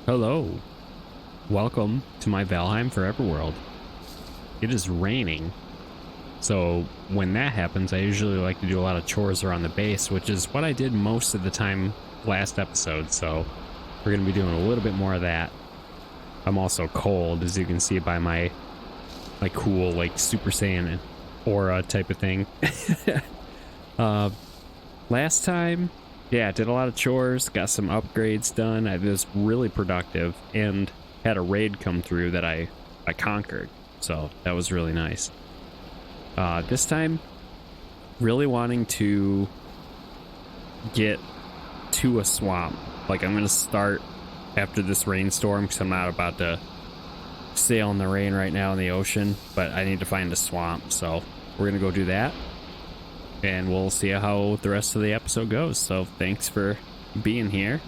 Hello, welcome to my Valheim Forever world. It is raining, so when that happens, I usually like to do a lot of chores around the base, which is what I did most of the time last episode, so we're going to be doing a little bit more of that. I'm also cold, as you can see by my cool, like, Super Saiyan aura type of thing. Last time, yeah, did a lot of chores, got some upgrades done. I was really productive and had a raid come through that I conquered, so that was really nice. This time, really wanting to get to a swamp. Like, I'm gonna start after this rainstorm because I'm not about to sail in the rain right now in the ocean, but I need to find a swamp, so we're gonna go do that. And we'll see how the rest of the episode goes. So thanks for being here.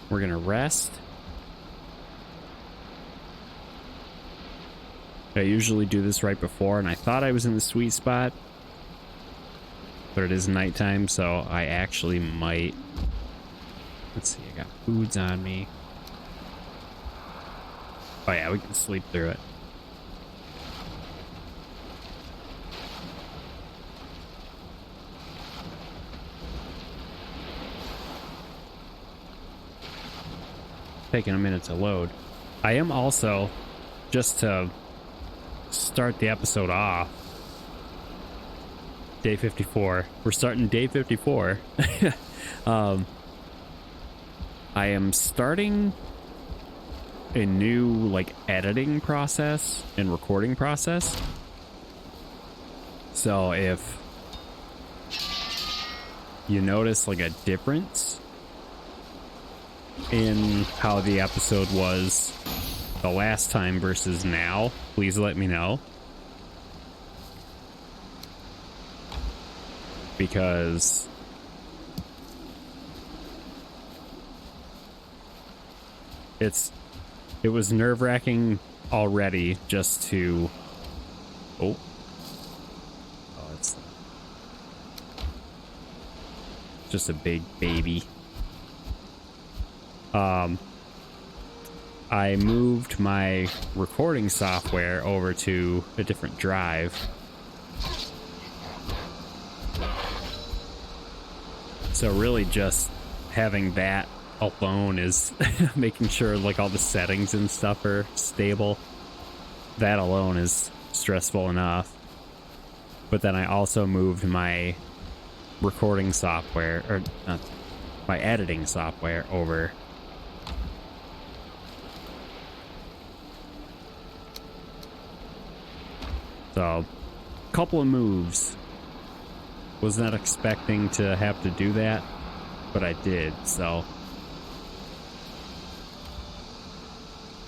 We're gonna rest. I usually do this right before, and I thought I was in the sweet spot, but it is nighttime, so I actually might. Let's see, I got foods on me. Oh yeah, we can sleep through it. Taking a minute to load. I am also, just to start the episode off, day 54. We're starting day 54. I am starting a new like editing process and recording process. So if you notice like a difference in how the episode was the last time versus now, please let me know, because it was nerve-wracking already just to it's just a big baby. I moved my recording software over to a different drive. So really just having that alone is making sure like all the settings and stuff are stable. That alone is stressful enough. But then I also moved my recording software, or not, my editing software over. So, couple of moves. Was not expecting to have to do that, but I did, so.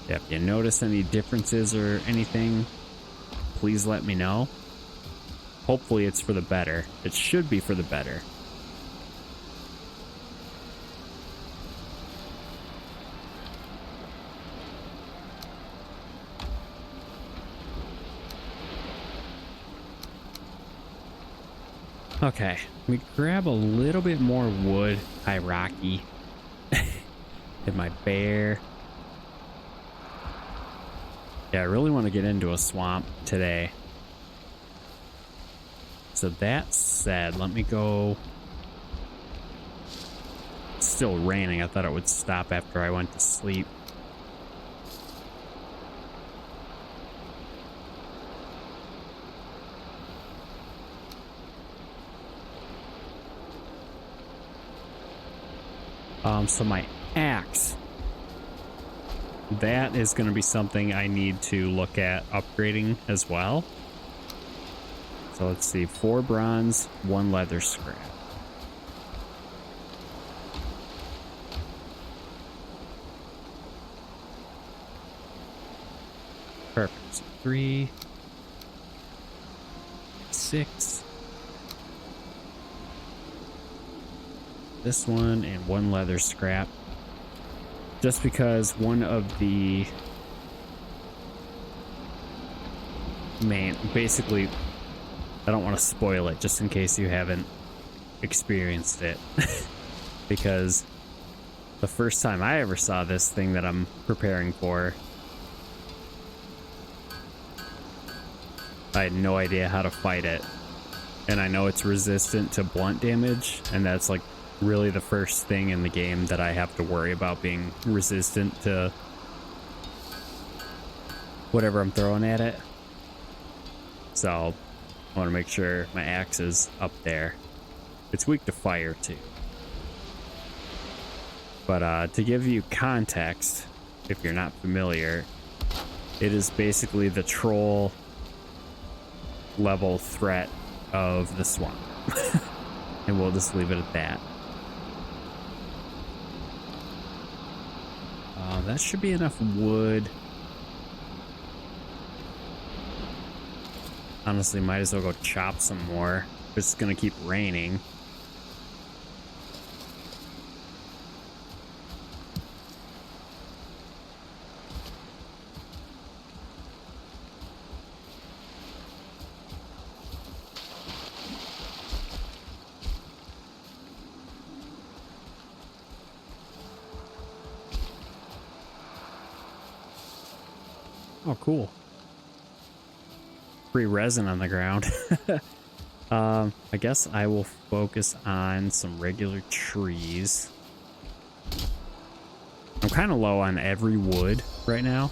Yeah, if you notice any differences or anything, please let me know. Hopefully it's for the better. It should be for the better. Okay, let me grab a little bit more wood. Hi, Rocky. And my bear. Yeah, I really want to get into a swamp today. So that said, let me go. It's still raining. I thought it would stop after I went to sleep. So my axe, that is going to be something I need to look at upgrading as well. So let's see, 4 bronze, 1 leather scrap. Perfect. So 3, 6. This one and 1 leather scrap. Just because one of the basically, I don't want to spoil it just in case you haven't experienced it. because the first time I ever saw this thing that I'm preparing for, I had no idea how to fight it. And I know it's resistant to blunt damage, and that's like really the first thing in the game that I have to worry about, being resistant to whatever I'm throwing at it. So I want to make sure my axe is up there. It's weak to fire too. But to give you context, if you're not familiar, it is basically the troll level threat of the swamp. And we'll just leave it at that. That should be enough wood. Honestly, might as well go chop some more. It's gonna keep raining. Oh, cool. Free resin on the ground. I guess I will focus on some regular trees. I'm kind of low on every wood right now.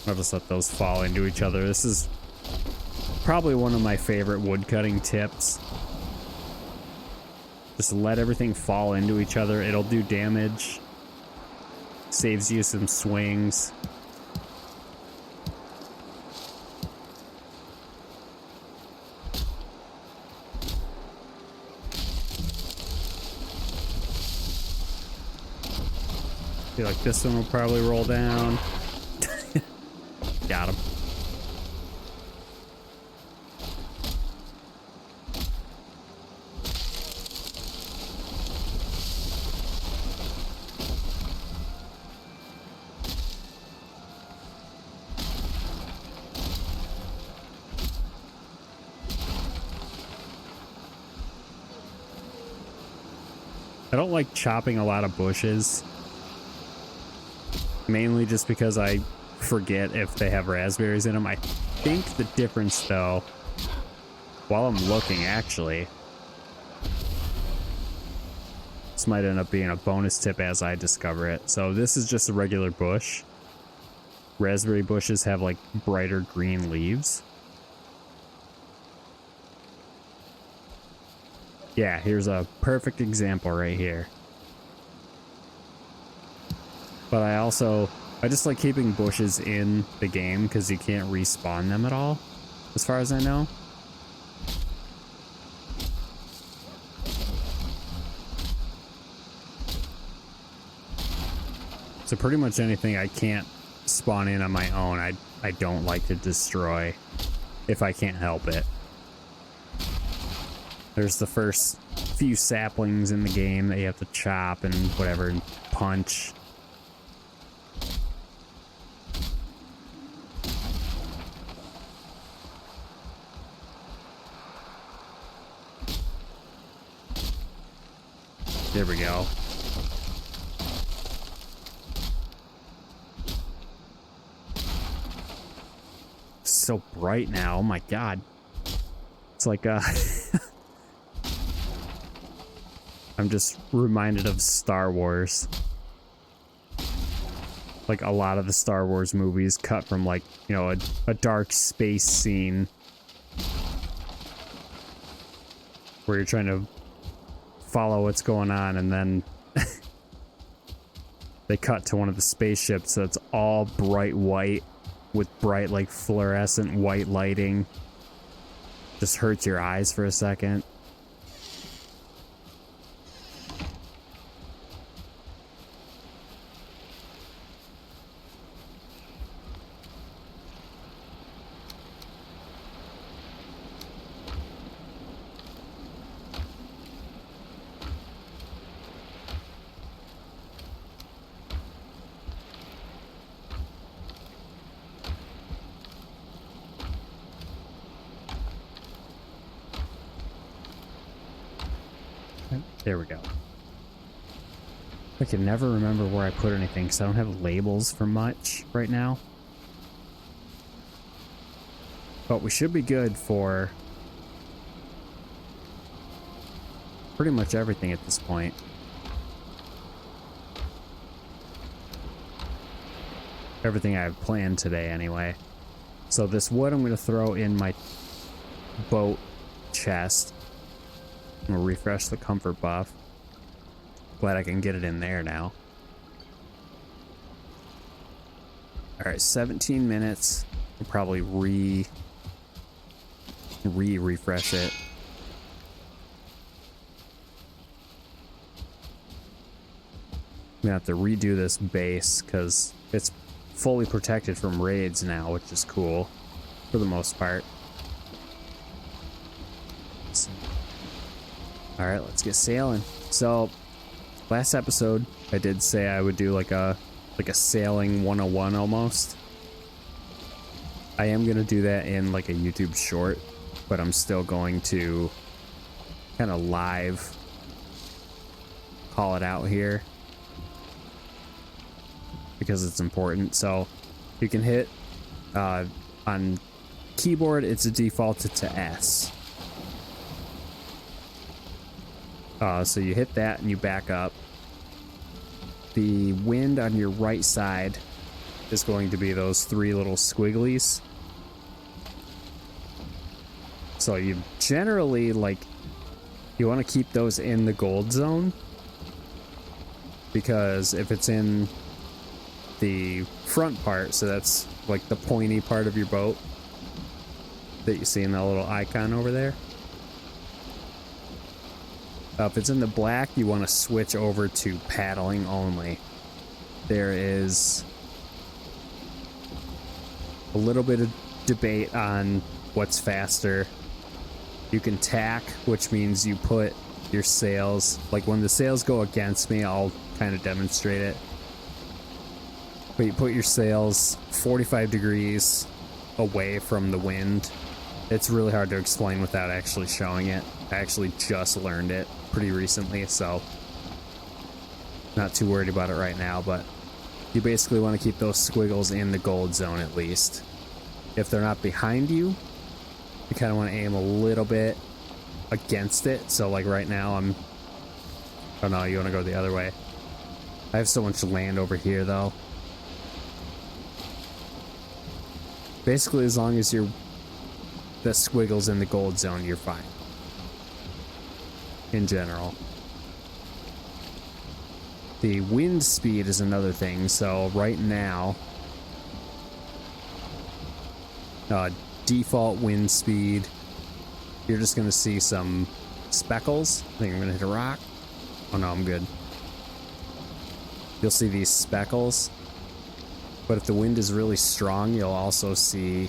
I'll just let those fall into each other. This is probably one of my favorite wood cutting tips. Just let everything fall into each other. It'll do damage. Saves you some swings. Feel like this one will probably roll down. Got him. I don't like chopping a lot of bushes, mainly just because I forget if they have raspberries in them. I think the difference, though, while I'm looking, actually, this might end up being a bonus tip as I discover it. So this is just a regular bush. Raspberry bushes have like brighter green leaves. Yeah, here's a perfect example right here. But I just like keeping bushes in the game because you can't respawn them at all, as far as I know. So pretty much anything I can't spawn in on my own, I don't like to destroy if I can't help it. There's the first few saplings in the game that you have to chop and whatever, and punch. There we go. It's so bright now. Oh my god. It's like I'm just reminded of Star Wars. Like a lot of the Star Wars movies cut from like, you know, a dark space scene where you're trying to follow what's going on, and then they cut to one of the spaceships that's all bright white with bright like fluorescent white lighting. Just hurts your eyes for a second. There we go. I can never remember where I put anything because I don't have labels for much right now. But we should be good for pretty much everything at this point. Everything I have planned today anyway. So this wood I'm going to throw in my boat chest. I'm going to refresh the comfort buff. Glad I can get it in there now. Alright, 17 minutes. We'll probably refresh it. I'm gonna have to redo this base because it's fully protected from raids now, which is cool for the most part. Alright, let's get sailing. So last episode I did say I would do like a sailing 101 almost. I am gonna do that in like a YouTube short, but I'm still going to kind of live call it out here because it's important. So you can hit on keyboard, it's a defaulted to S. So you hit that and you back up. The wind on your right side is going to be those three little squigglies. So you generally, like, you want to keep those in the gold zone, because if it's in the front part, so that's like the pointy part of your boat that you see in that little icon over there. If it's in the black, you want to switch over to paddling only. There is a little bit of debate on what's faster. You can tack, which means you put your sails, like when the sails go against me, I'll kind of demonstrate it. But you put your sails 45 degrees away from the wind. It's really hard to explain without actually showing it. I actually just learned it pretty recently, so not too worried about it right now, but you basically want to keep those squiggles in the gold zone at least. If they're not behind you, you kind of want to aim a little bit against it. So like right now oh no, you want to go the other way. I have so much land over here though. Basically, as long as the squiggles in the gold zone, you're fine. In general. The wind speed is another thing. So right now, default wind speed, you're just going to see some speckles. I think I'm going to hit a rock. Oh no, I'm good. You'll see these speckles. But if the wind is really strong, you'll also see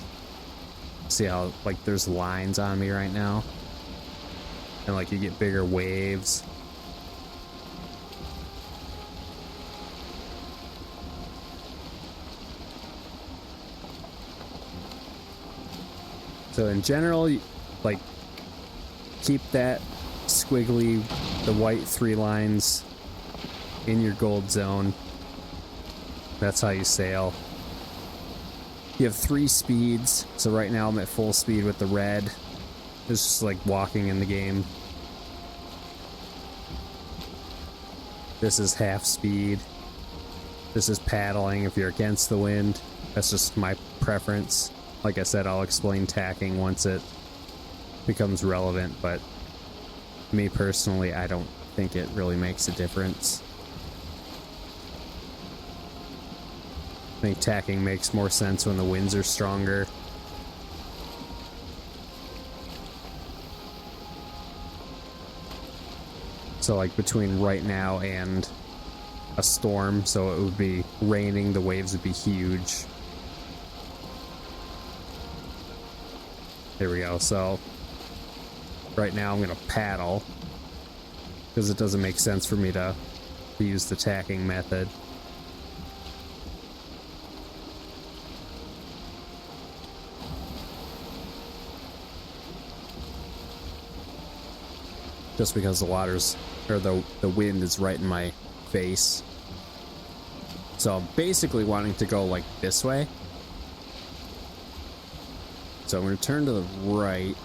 how like there's lines on me right now. And like you get bigger waves. So in general, like keep that squiggly, the white 3 lines in your gold zone. That's how you sail. You have 3 speeds. So right now I'm at full speed with the red. It's just like walking in the game. This is half speed. This is paddling if you're against the wind. That's just my preference. Like I said, I'll explain tacking once it becomes relevant, but me personally, I don't think it really makes a difference. I think tacking makes more sense when the winds are stronger. So like between right now and a storm, so it would be raining, the waves would be huge. There we go. So right now I'm gonna paddle because it doesn't make sense for me to use the tacking method. just because the water's, or the wind is right in my face. So I'm basically wanting to go like this way. So I'm going to turn to the right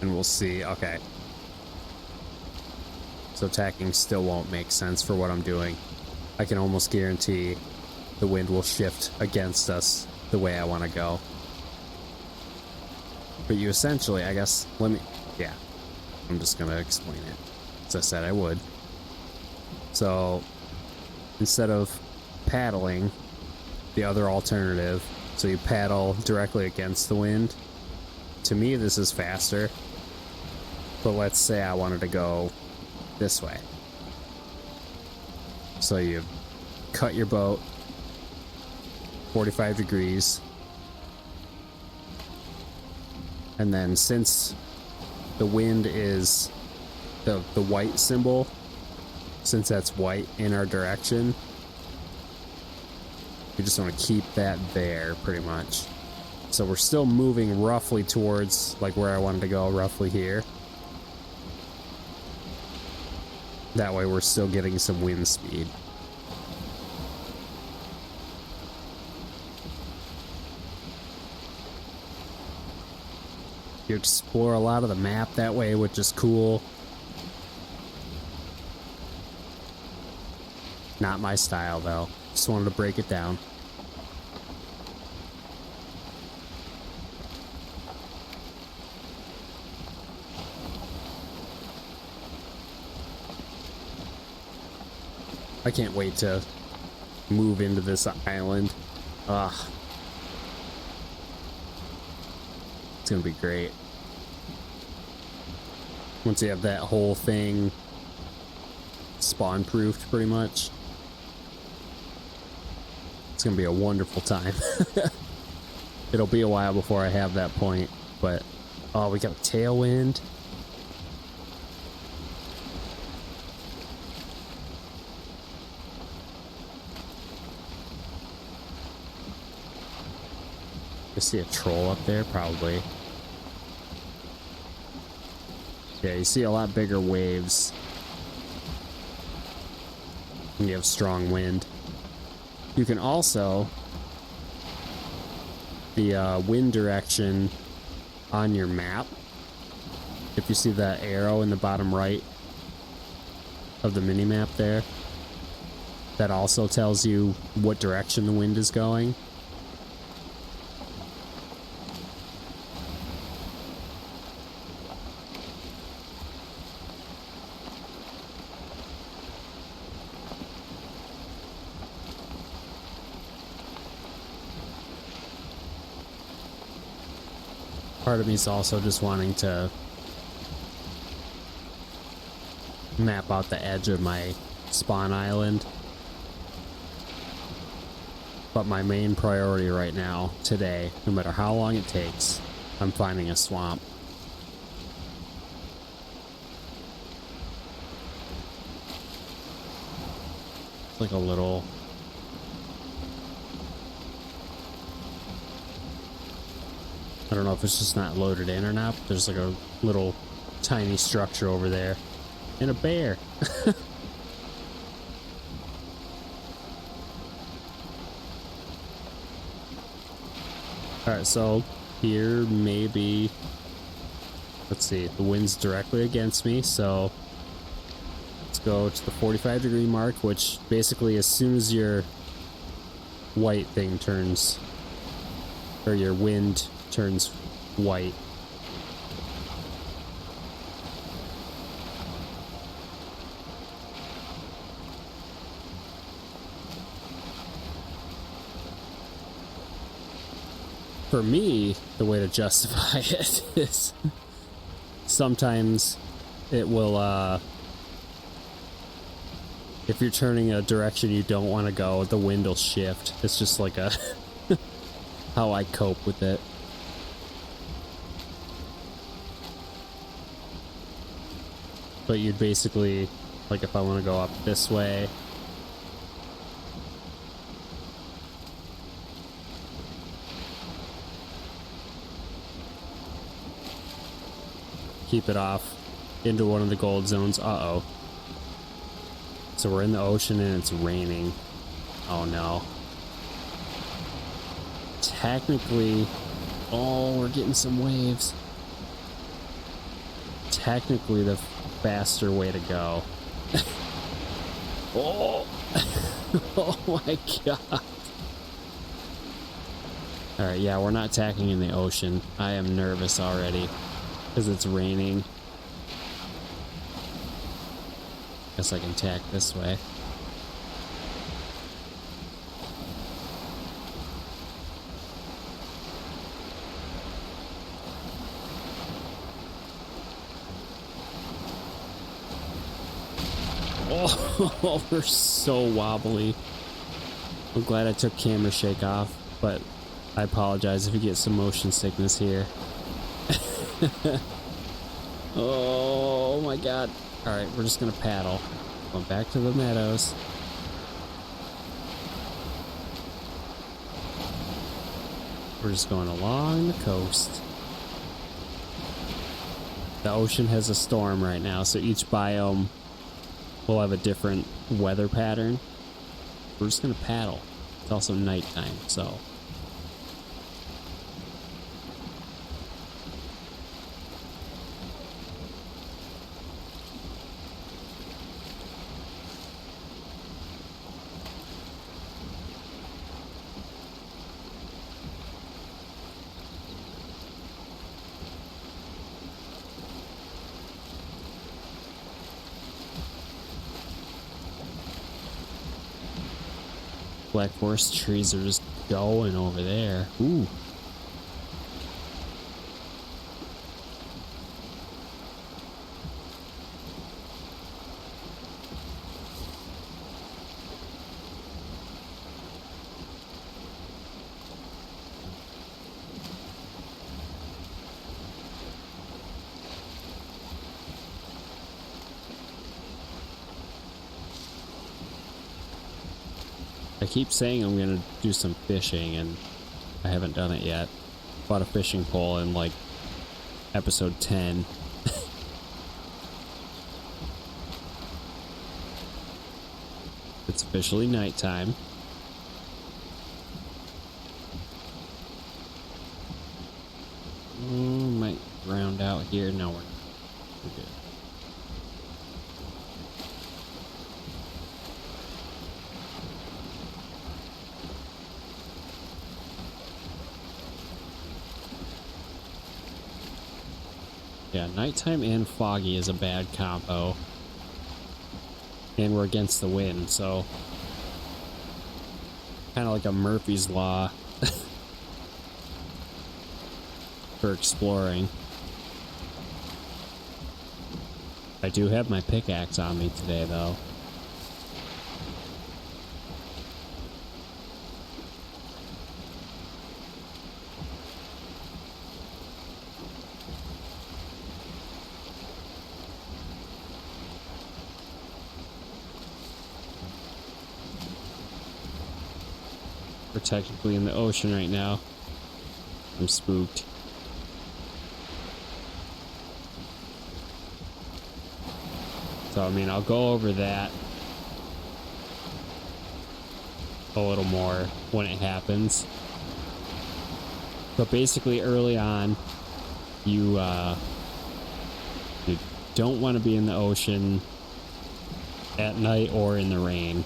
and we'll see. Okay. So tacking still won't make sense for what I'm doing. I can almost guarantee the wind will shift against us the way I want to go. But you essentially, I guess, yeah, I'm just going to explain it, as I said I would. So instead of paddling, the other alternative, so you paddle directly against the wind. To me, this is faster, but let's say I wanted to go this way. So you cut your boat 45 degrees, and then since the wind is the white symbol, since that's white in our direction, we just want to keep that there pretty much. So we're still moving roughly towards like where I wanted to go, roughly here. That way we're still getting some wind speed. You explore a lot of the map that way, which is cool. Not my style though. Just wanted to break it down. I can't wait to move into this island. Ugh. It's gonna be great. Once you have that whole thing spawn-proofed pretty much, it's gonna be a wonderful time. It'll be a while before I have that point, but oh, we got a tailwind. I see a troll up there, probably. Yeah, you see a lot bigger waves when you have strong wind. You can also, the wind direction on your map, if you see that arrow in the bottom right of the mini-map there, that also tells you what direction the wind is going. Part of me is also just wanting to map out the edge of my spawn island. But my main priority right now, today, no matter how long it takes, I'm finding a swamp. It's like a little... I don't know if it's just not loaded in or not, but there's like a little tiny structure over there. And a bear. Alright, so here maybe... Let's see, the wind's directly against me, so... Let's go to the 45-degree mark, which basically as soon as your white thing turns... Or your wind turns white. For me, the way to justify it is sometimes it will, if you're turning a direction you don't want to go, the wind will shift. It's just like a how I cope with it. But you'd basically, like if I want to go up this way, keep it off into one of the gold zones. Uh-oh. So we're in the ocean and it's raining. Oh no. Technically, oh, we're getting some waves. Technically the faster way to go. Oh. Oh my god. Alright, yeah, we're not tacking in the ocean. I am nervous already because it's raining. Guess I can tack this way. Oh, we're so wobbly. I'm glad I took camera shake off, but I apologize if you get some motion sickness here. Oh my god. Alright, we're just gonna paddle. Going back to the meadows. We're just going along the coast. The ocean has a storm right now, so each biome will have a different weather pattern. We're just gonna paddle. It's also nighttime, so. Black forest trees are just going over there. Ooh. I keep saying I'm gonna do some fishing and I haven't done it yet. Bought a fishing pole in like episode 10. It's officially nighttime. Might round out here. No, we're good. Yeah, nighttime and foggy is a bad combo. And we're against the wind, so kind of like a Murphy's Law for exploring. I do have my pickaxe on me today, though. We're technically in the ocean right now. I'm spooked. So, I mean, I'll go over that a little more when it happens. But basically, early on, you don't want to be in the ocean at night or in the rain.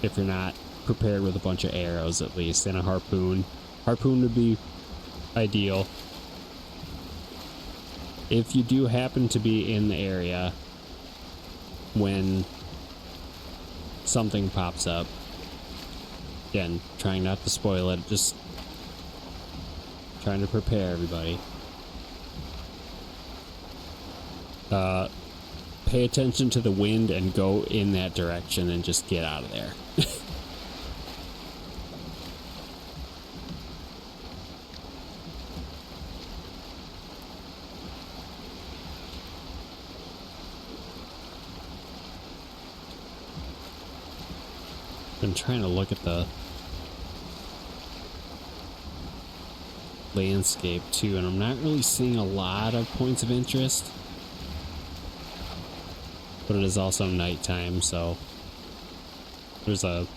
If you're not prepared with a bunch of arrows, at least, and a harpoon. Harpoon would be ideal. If you do happen to be in the area when something pops up, again, trying not to spoil it, just trying to prepare everybody. Pay attention to the wind and go in that direction and just get out of there. Been trying to look at the landscape too, and I'm not really seeing a lot of points of interest. But it is also nighttime, so there's a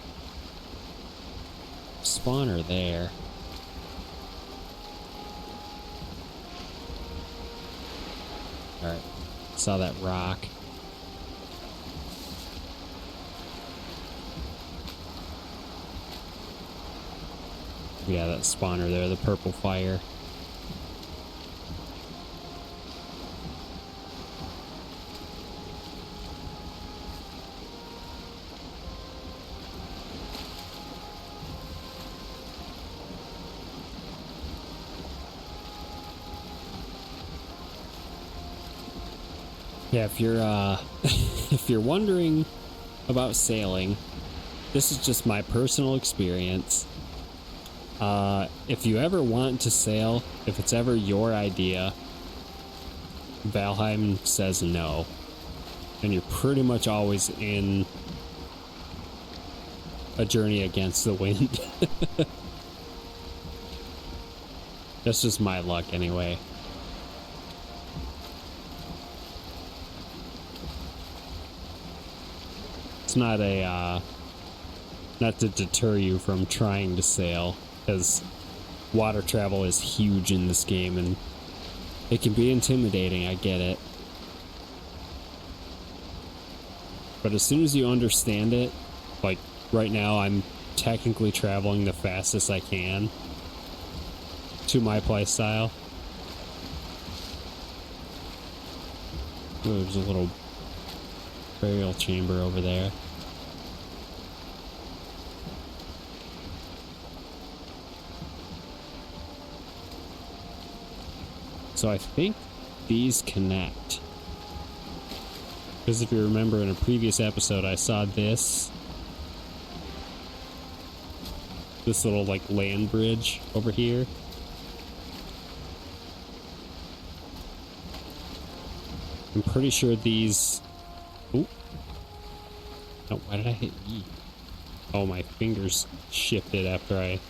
spawner there. Alright, saw that rock. Yeah, that spawner there, the purple fire. Yeah, if you're if you're wondering about sailing, this is just my personal experience. If you ever want to sail, if it's ever your idea, Valheim says no. And you're pretty much always in a journey against the wind. That's just my luck anyway. It's not a, not to deter you from trying to sail, because water travel is huge in this game and it can be intimidating, I get it. But as soon as you understand it, like right now I'm technically traveling the fastest I can to my playstyle. Oh, there's a little burial chamber over there. So I think these connect. Because if you remember in a previous episode, I saw this little like land bridge over here. I'm pretty sure these... Oh, oh, why did I hit E? Oh, my fingers shifted after I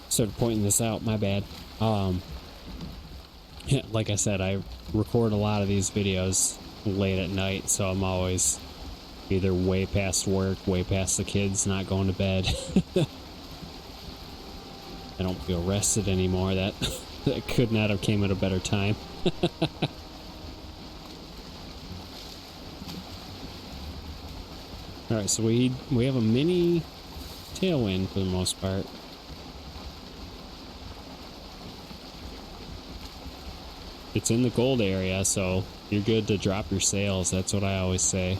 started pointing this out. My bad. Yeah, like I said, I record a lot of these videos late at night, so I'm always either way past work, way past the kids, not going to bed. I don't feel rested anymore. That could not have came at a better time. Alright, so we have a mini tailwind for the most part. It's in the gold area, so you're good to drop your sails. That's what I always say.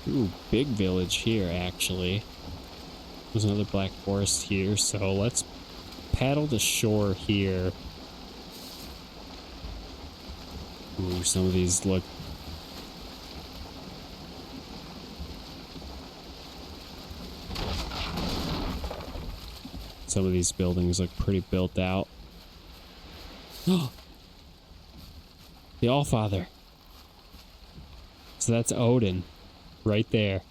Ooh, big village here, actually. There's another black forest here, so let's paddle to shore here. Ooh, some of these look... Some of these buildings look pretty built out. Oh! The Allfather. So that's Odin. Right there.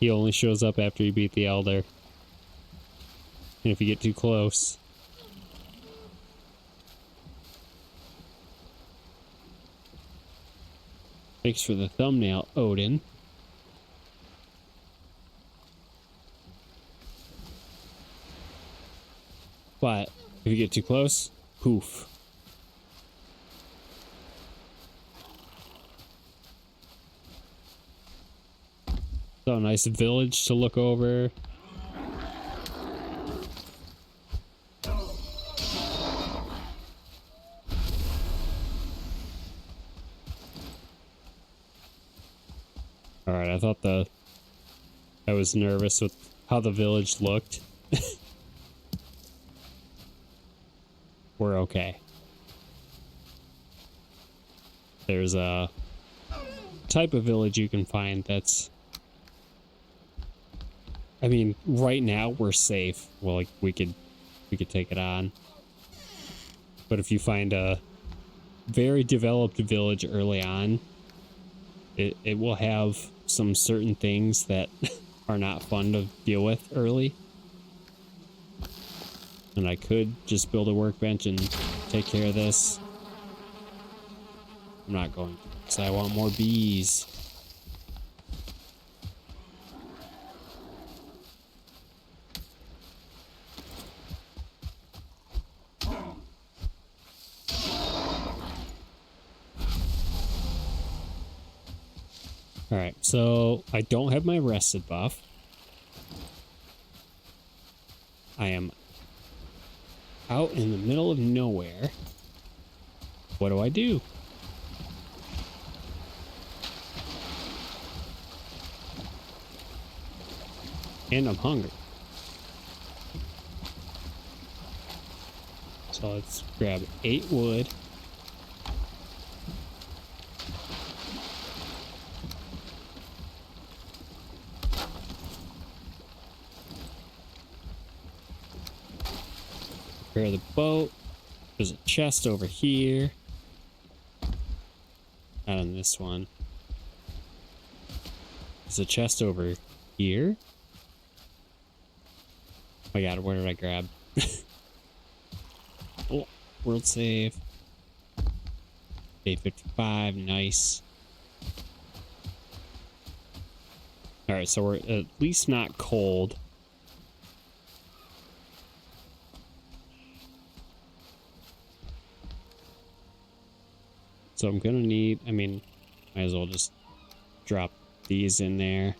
He only shows up after you beat the Elder. And if you get too close. Thanks for the thumbnail, Odin. But if you get too close, poof. So nice village to look over. Alright, I thought I was nervous with how the village looked. We're okay. There's a type of village you can find that's I mean, right now we're safe. Well, like we could take it on. But if you find a very developed village early on, it will have some certain things that are not fun to deal with early. And I could just build a workbench and take care of this. I'm not going to, because I want more bees. Alright, so I don't have my rested buff. I am out in the middle of nowhere. What do I do? And I'm hungry. So let's grab 8 wood. Prepare the boat. There's a chest over here. Not on this one. There's a chest over here. Oh my god, where did I grab? Oh, world save. Day 55, nice. Alright, so we're at least not cold. So I'm gonna need, I mean, might as well just drop these in there.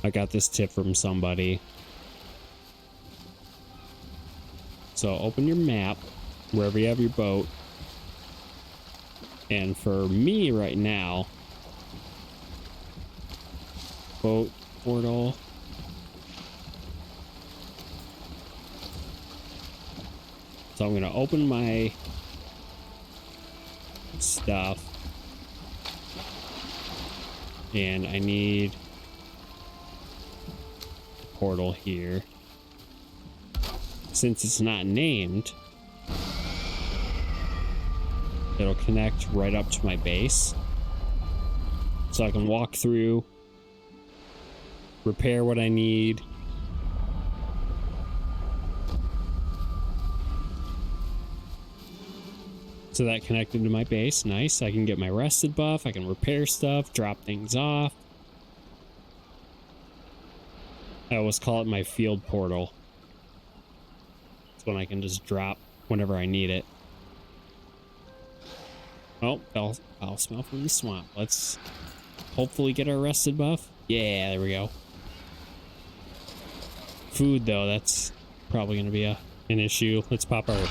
I got this tip from somebody. So open your map wherever you have your boat. And for me right now, boat portal. So I'm going to open my stuff. And I need a portal here. Since it's not named, it'll connect right up to my base. So I can walk through, repair what I need. So that connected to my base. Nice. I can get my rested buff. I can repair stuff, drop things off. I always call it my field portal. It's when I can just drop whenever I need it. Oh, I'll smell from the swamp. Let's hopefully get our rested buff. Yeah, there we go. Food, though, that's probably going to be an issue. Let's pop our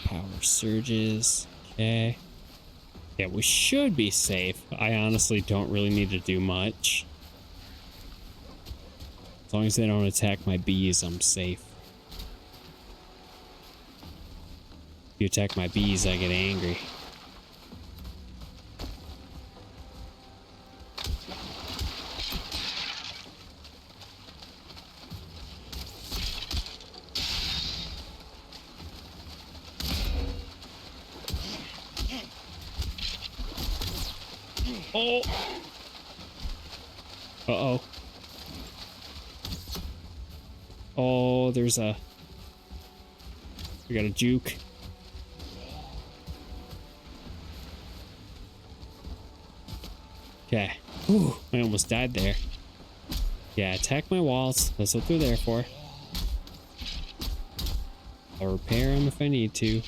power surges. Okay. Yeah, we should be safe. I honestly don't really need to do much. As long as they don't attack my bees, I'm safe. If you attack my bees, I get angry. Oh! Uh-oh. Oh, there's a... We got a juke. Okay. Ooh, I almost died there. Yeah, attack my walls. That's what they're there for. I'll repair them if I need to.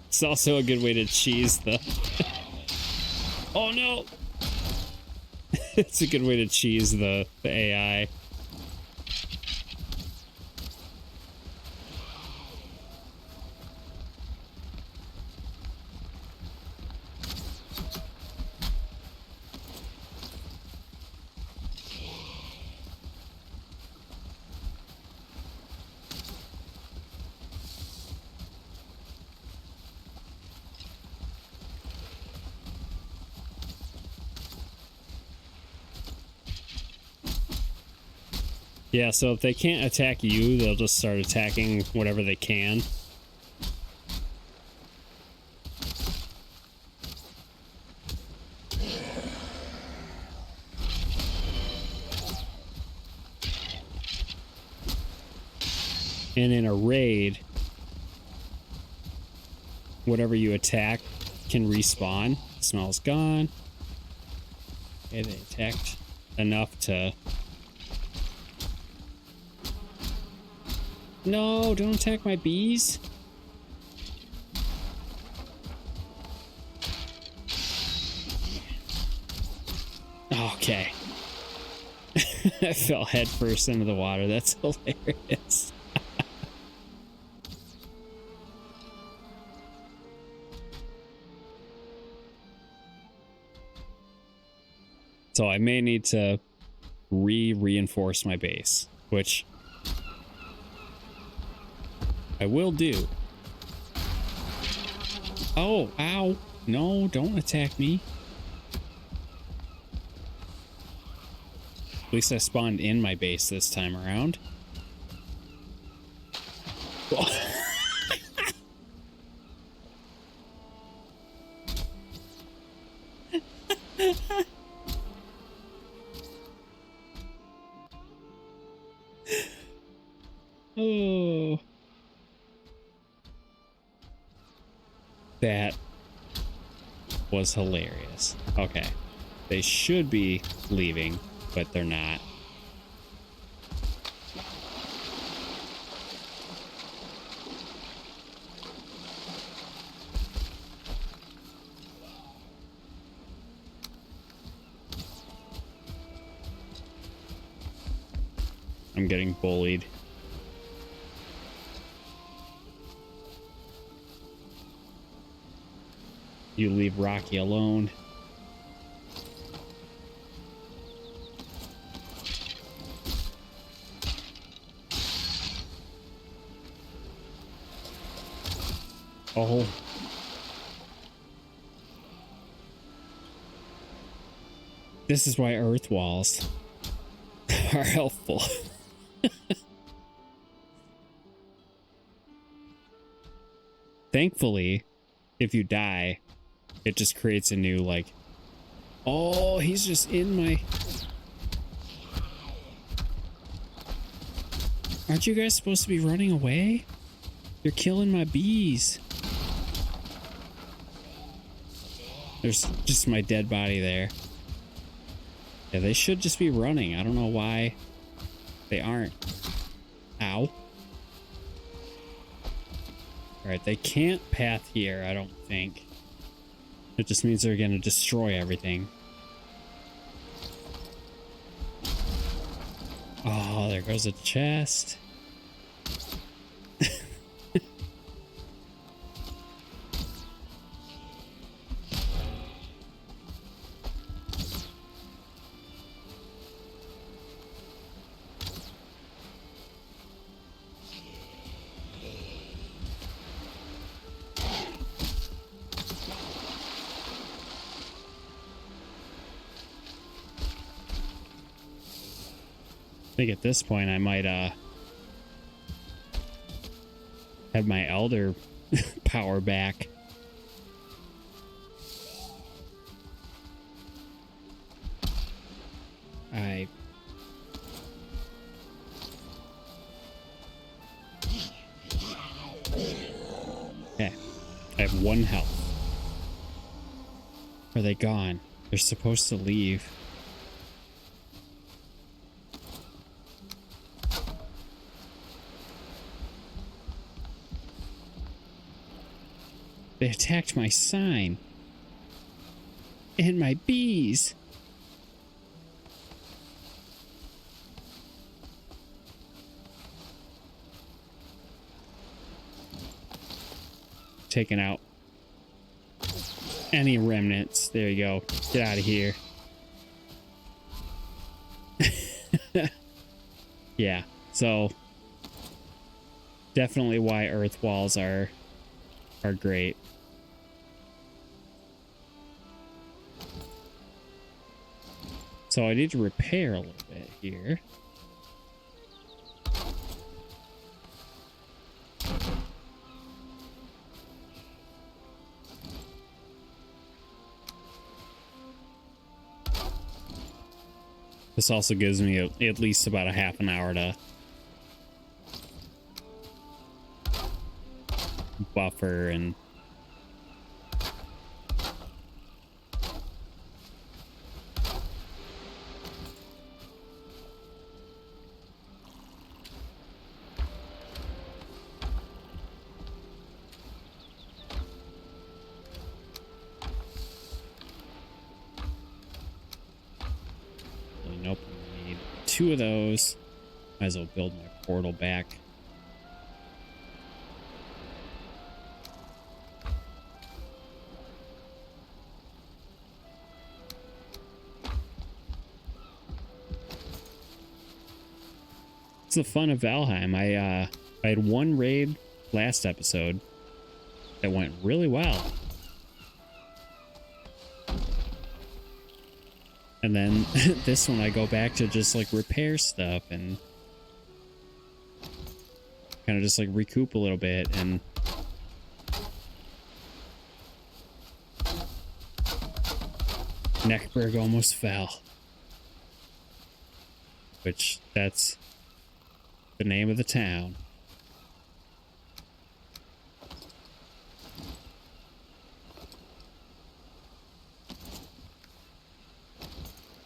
It's also a good way to cheese the... Oh no! It's a good way to cheese the AI. Yeah, so if they can't attack you, they'll just start attacking whatever they can. And in a raid, whatever you attack can respawn. Smell's gone. Okay, they attacked enough to... No, don't attack my bees. Okay. I fell headfirst into the water. That's hilarious. So I may need to reinforce my base, which I will do. Oh, ow. No, don't attack me. At least I spawned in my base this time around. Oh. That was hilarious. Okay. They should be leaving, but they're not. I'm getting bullied. You leave Rocky alone. Oh. This is why earth walls are helpful. Thankfully, if you die, it just creates a new, like... Oh, he's just in my... Aren't you guys supposed to be running away? You're killing my bees. There's just my dead body there. Yeah, they should just be running. I don't know why they aren't. Ow. Alright, they can't path here, I don't think. It just means they're gonna destroy everything. Oh, there goes a chest. I think at this point I might have my elder power back. Okay. I have 1 health. Are they gone? They're supposed to leave. They attacked my sign. And my bees. Taking out any remnants. There you go. Get out of here. Yeah, so definitely why earth walls are great. So I need to repair a little bit here. This also gives me at least about a half an hour to buffer and nope, I need 2 of those. Might as well build my portal back. It's the fun of Valheim. I had one raid last episode that went really well. And then this one I go back to just like repair stuff and kind of just like recoup a little bit, and Neckburg almost fell. Which, that's the name of the town.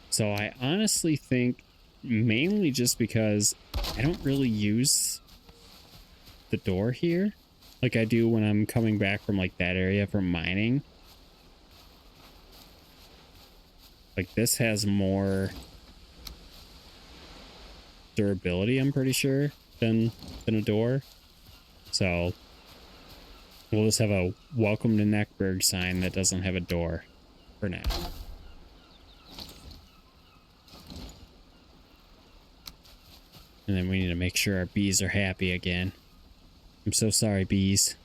So I honestly think mainly just because I don't really use the door here like I do when I'm coming back from like that area from mining. Like this has more durability, I'm pretty sure, than a door. So we'll just have a welcome to Neckburg sign that doesn't have a door for now. And then we need to make sure our bees are happy again. I'm so sorry, bees.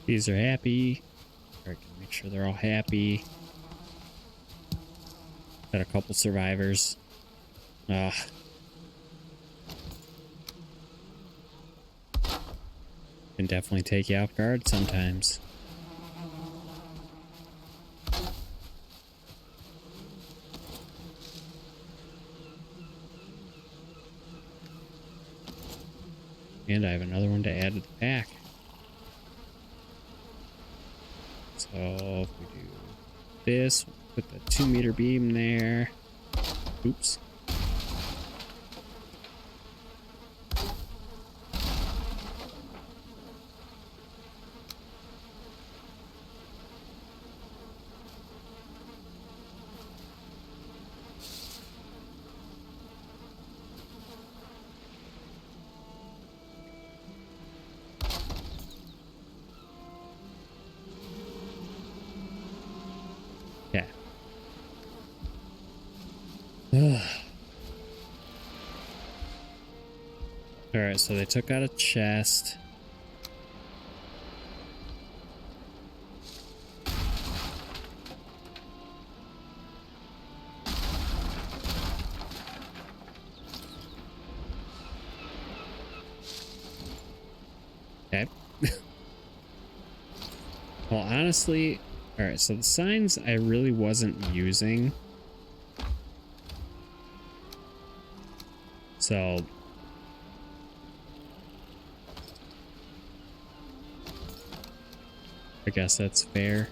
Bees are happy. Alright, make sure they're all happy. Got a couple survivors. Can definitely take you off guard sometimes. And I have another one to add to the pack. So if we do this, put the 2-meter beam there. Oops. Yeah. Alright, so they took out a chest. Okay. Well, honestly, alright, so the signs I really wasn't using. So I guess that's fair.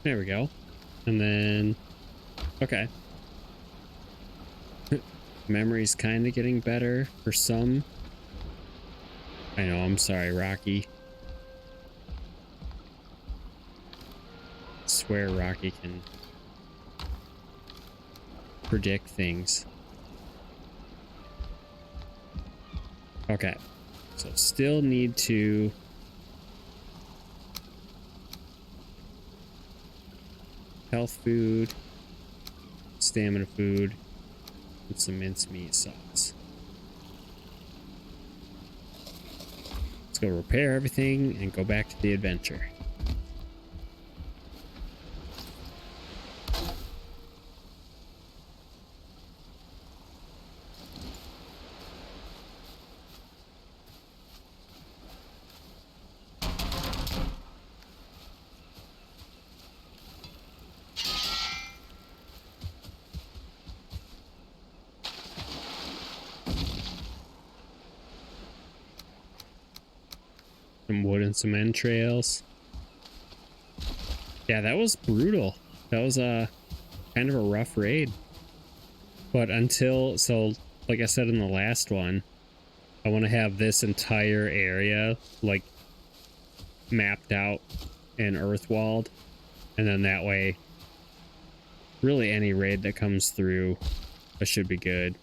There we go. And then, okay. Memory's kind of getting better for some. I know, I'm sorry, Rocky. I swear Rocky can predict things. Okay, so still need to health food, stamina food, and some mincemeat sauce. Let's go repair everything and go back to the adventure. Some wood and some entrails. Yeah, that was brutal. That was a kind of a rough raid. But so like I said in the last one, I want to have this entire area like mapped out and earthwalled, and then that way really any raid that comes through, that should be good.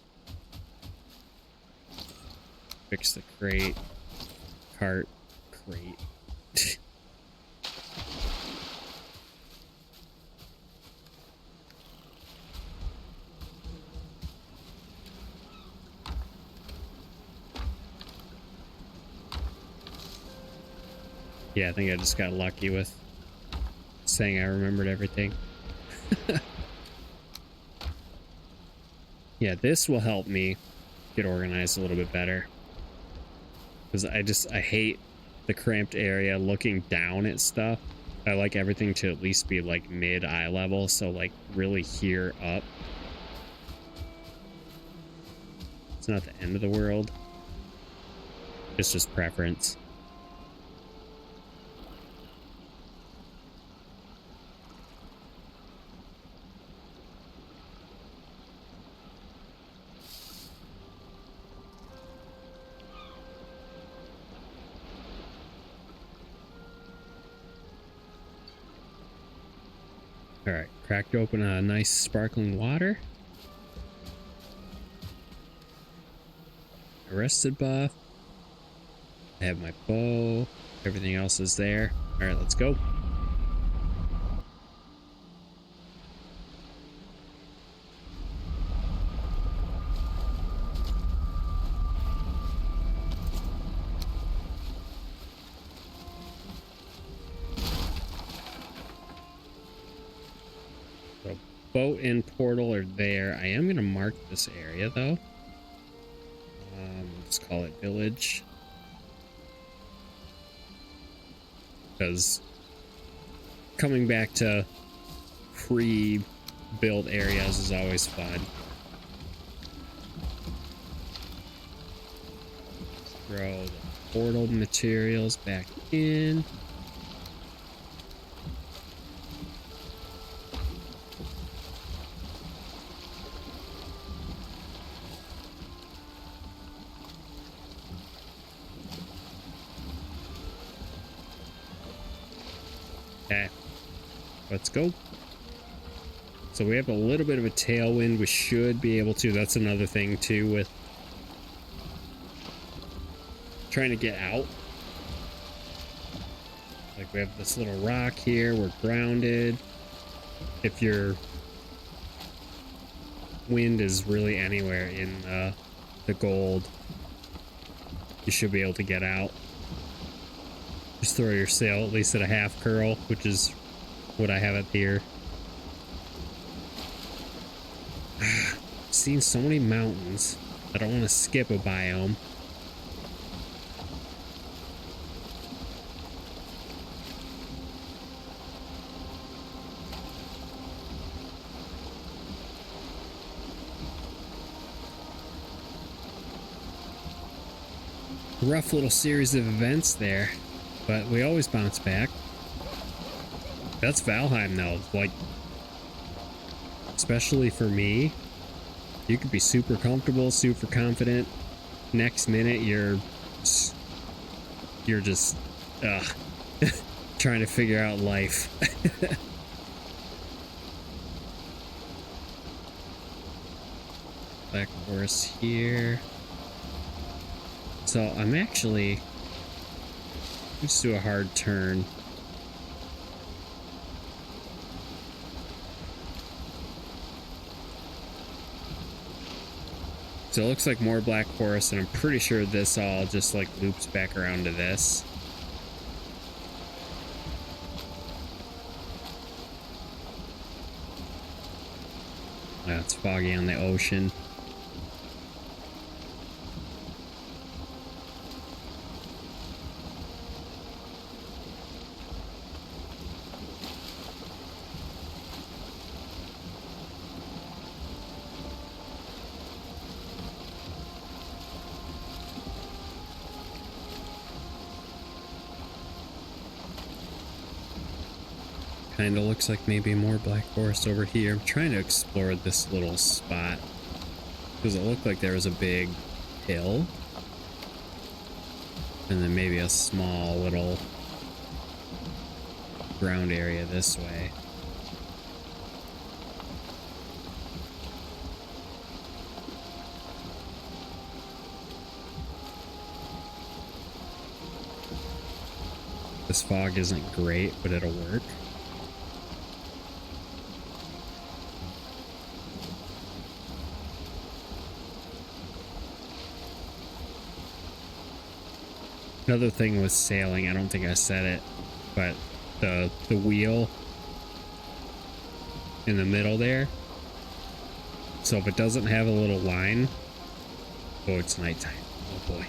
Fix the crate. Cart. Crate. Yeah, I think I just got lucky with saying I remembered everything. Yeah, this will help me get organized a little bit better. Because I hate the cramped area looking down at stuff. I like everything to at least be like mid eye level, so like really here up. It's not the end of the world. It's just preference. All right, cracked open a nice sparkling water. Arrested buff. I have my bow. Everything else is there. All right, let's go. Boat and portal are there. I am going to mark this area though. Let's call it village. Because coming back to pre-built areas is always fun. Throw the portal materials back in. Okay, let's go. So we have a little bit of a tailwind. We should be able to. That's another thing too with trying to get out. Like we have this little rock here. We're grounded. If your wind is really anywhere in the gold, you should be able to get out. Just throw your sail at least at a half curl, which is what I have up here. I've seen so many mountains. I don't want to skip a biome. Rough little series of events there. But we always bounce back. That's Valheim though. Like, especially for me, you could be super comfortable, super confident. Next minute, you're just trying to figure out life. Black Forest here. So I'm actually just do a hard turn. So it looks like more Black Forest, and I'm pretty sure this all just like loops back around to this. Yeah, it's foggy on the ocean. Kind of looks like maybe more Black Forest over here. I'm trying to explore this little spot because it looked like there was a big hill and then maybe a small little ground area this way. This fog isn't great, but it'll work. Another thing with sailing, I don't think I said it, but the wheel in the middle there. So if it doesn't have a little line, oh, it's nighttime. Oh boy.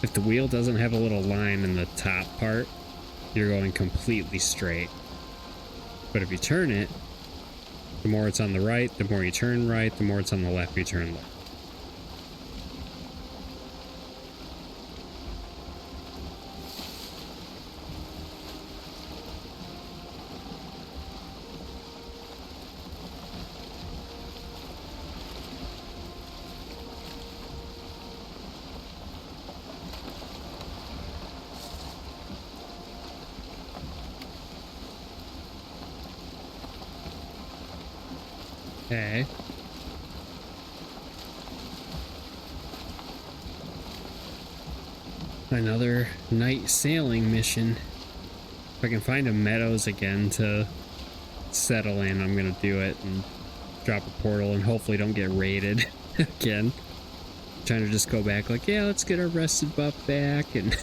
If the wheel doesn't have a little line in the top part, you're going completely straight. But if you turn it, the more it's on the right, the more you turn right, the more it's on the left, you turn left. Okay. Another night sailing mission. If I can find a meadows again to settle in, I'm gonna do it and drop a portal and hopefully don't get raided again. Trying to just go back like, yeah, let's get our rested buff back and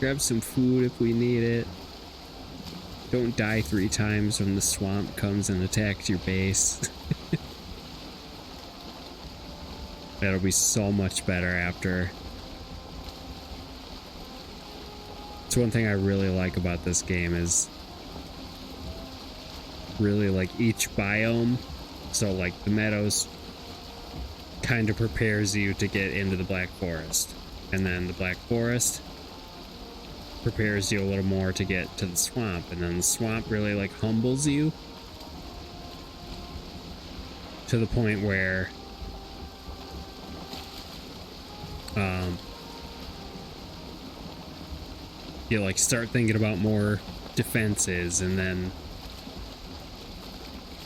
grab some food if we need it. Don't die 3 times when the swamp comes and attacks your base. That'll be so much better after. It's one thing I really like about this game is really like each biome. So like the meadows kind of prepares you to get into the Black Forest. And then the Black Forest prepares you a little more to get to the swamp, and then the swamp really like humbles you to the point where you like start thinking about more defenses, and then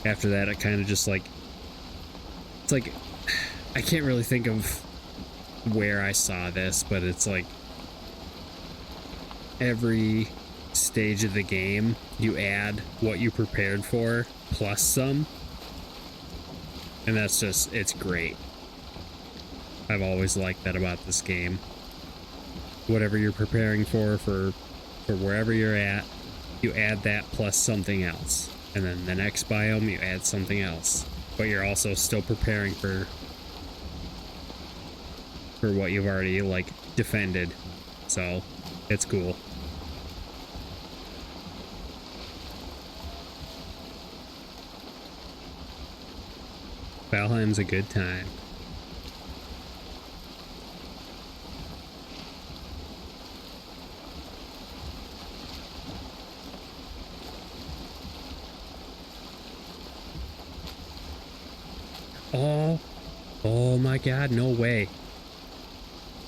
after that it kind of just like, it's like, I can't really think of where I saw this, but it's like every stage of the game you add what you prepared for plus some, and that's just, it's great. I've always liked that about this game. Whatever you're preparing for wherever you're at, you add that plus something else, and then the next biome you add something else, but you're also still preparing for what you've already like defended. So it's cool. Valheim's a good time. Oh, oh my God, no way.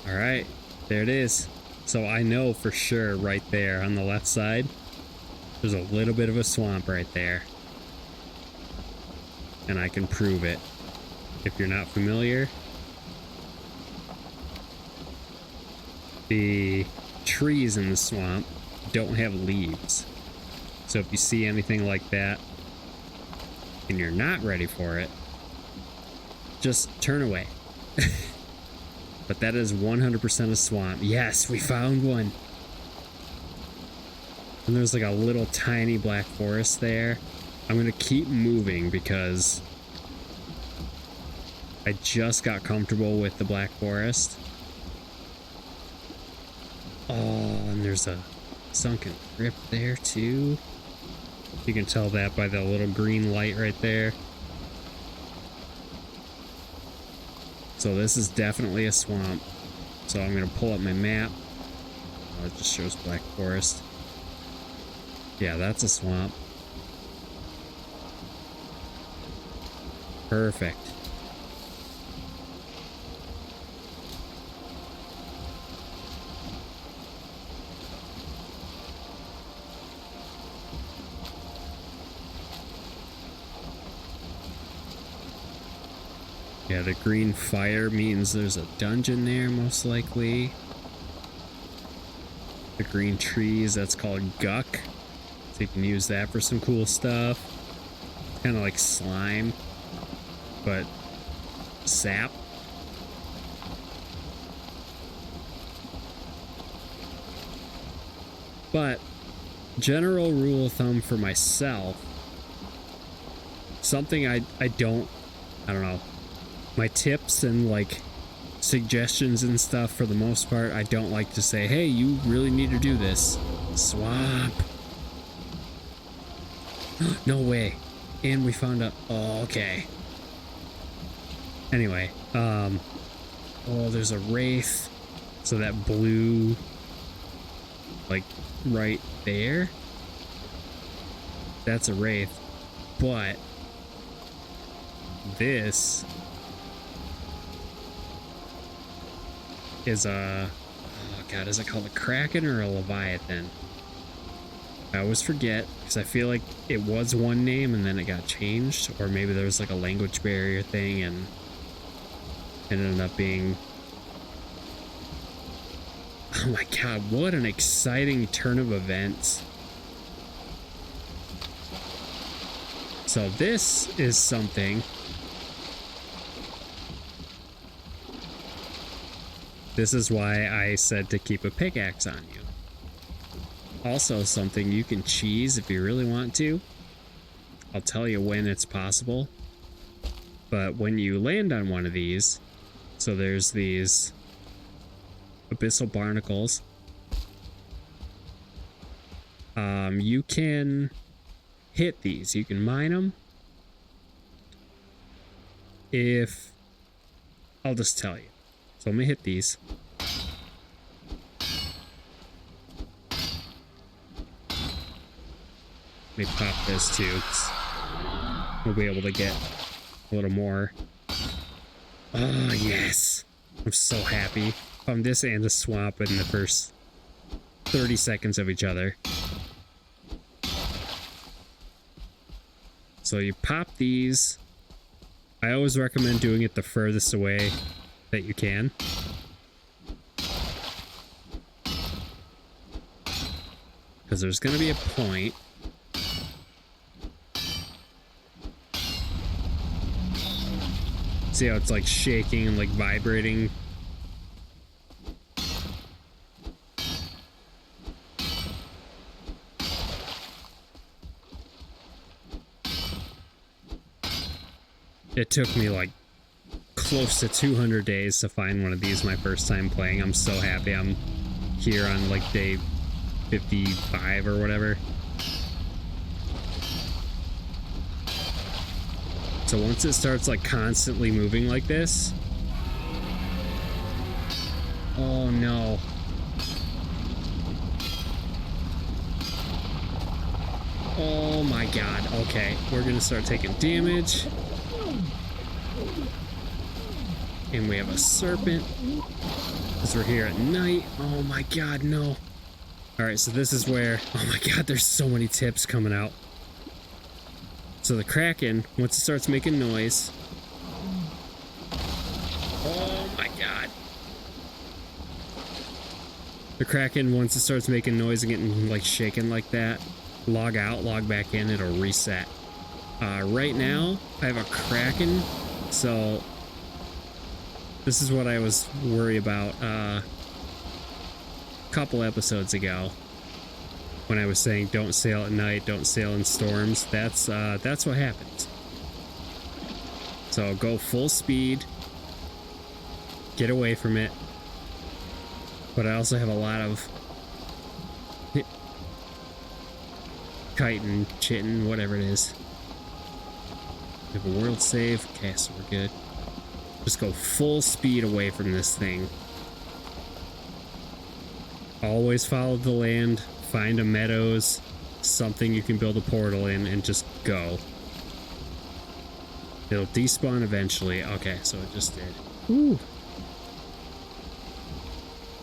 All right, there it is. So I know for sure right there on the left side, there's a little bit of a swamp right there. And I can prove it. If you're not familiar, the trees in the swamp don't have leaves. So if you see anything like that and you're not ready for it, just turn away. But that is 100% a swamp. Yes, we found one. And there's like a little tiny black forest there. I'm going to keep moving because I just got comfortable with the black forest. Oh, and there's a sunken crypt there too. You can tell that by the little green light right there. So this is definitely a swamp. So I'm going to pull up my map. Oh, it just shows black forest. Yeah, that's a swamp. Perfect. Yeah, the green fire means there's a dungeon there, most likely. The green trees, that's called guck. So you can use that for some cool stuff. Kind of like slime, but sap. But general rule of thumb for myself, something I don't know. My tips and like suggestions and stuff, for the most part, I don't like to say, hey, you really need to do this. Swamp. No way. And we found out. Oh, okay. Anyway, oh, there's a wraith. So that blue, like right there, that's a wraith. But this is a, oh God, is it called a kraken or a leviathan? I always forget because I feel like it was one name and then it got changed, or maybe there was like a language barrier thing and it ended up being, oh my God, what an exciting turn of events. So this is something. This is why I said to keep a pickaxe on you. Also something you can cheese if you really want to. I'll tell you when it's possible. But when you land on one of these, so there's these abyssal barnacles, you can hit these. You can mine them. I'll just tell you. So let me hit these. Let me pop this too. We'll be able to get a little more. Oh, yes. I'm so happy. Found this and a swamp in the first 30 seconds of each other. So you pop these. I always recommend doing it the furthest away that you can. Because there's going to be a point see how it's like shaking and like vibrating. It took me like close to 200 days to find one of these my first time playing. I'm so happy I'm here on like day 55 or whatever. So once it starts like constantly moving like this. Oh no. Oh my God. Okay, we're gonna start taking damage. And we have a serpent. Because we're here at night. Oh my god, no. Alright, so this is where... Oh my god, there's so many tips coming out. So the Kraken, once it starts making noise... Oh my god. The Kraken, once it starts making noise and getting like shaken like that, log out, log back in, it'll reset. Right now, I have a Kraken, so this is what I was worried about a couple episodes ago when I was saying don't sail at night, don't sail in storms. That's what happens. So go full speed, get away from it. But I also have a lot of kiting, chitting, whatever it is. We have a world save. Okay, so we're good. Just go full speed away from this thing. Always follow the land. Find a meadows, something you can build a portal in, and just go. It'll despawn eventually. Okay, so it just did. Woo!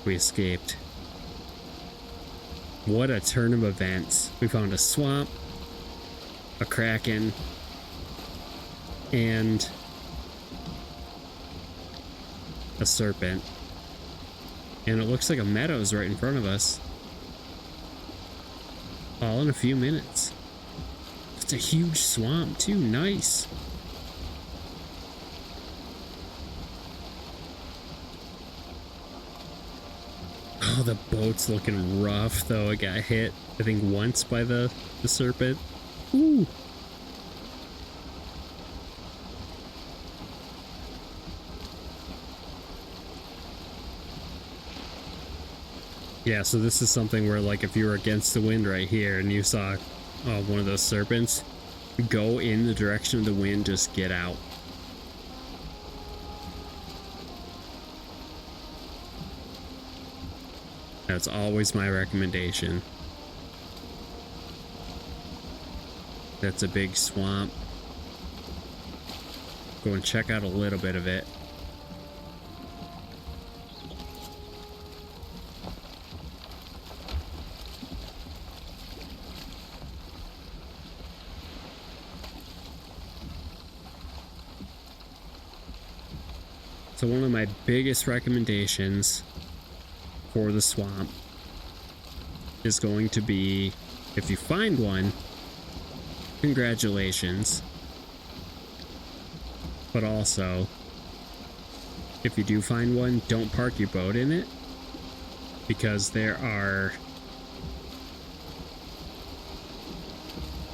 We escaped. What a turn of events. We found a swamp, a Kraken, and a serpent. And it looks like a meadow's right in front of us. All in a few minutes. It's a huge swamp too. Nice. Oh, the boat's looking rough, though. It got hit, I think, once by the serpent. Ooh. Yeah, so this is something where, like, if you were against the wind right here and you saw one of those serpents, go in the direction of the wind, just get out. That's always my recommendation. That's a big swamp. Go and check out a little bit of it. So one of my biggest recommendations for the swamp is going to be, if you find one, congratulations. But also, if you do find one, don't park your boat in it, because there are,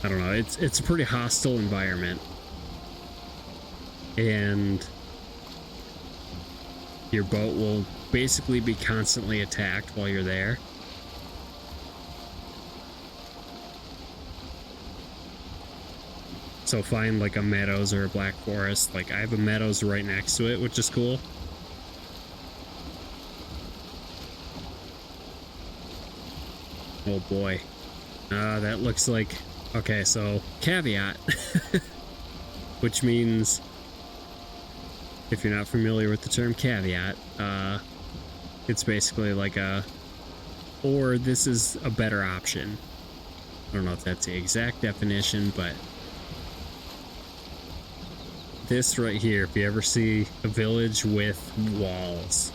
I don't know, it's a pretty hostile environment, and your boat will basically be constantly attacked while you're there. So find like a meadows or a black forest. Like I have a meadows right next to it, which is cool. Oh boy. That looks like, okay, so caveat, which means, if you're not familiar with the term caveat, it's basically like or this is a better option. I don't know if that's the exact definition, but this right here, if you ever see a village with walls,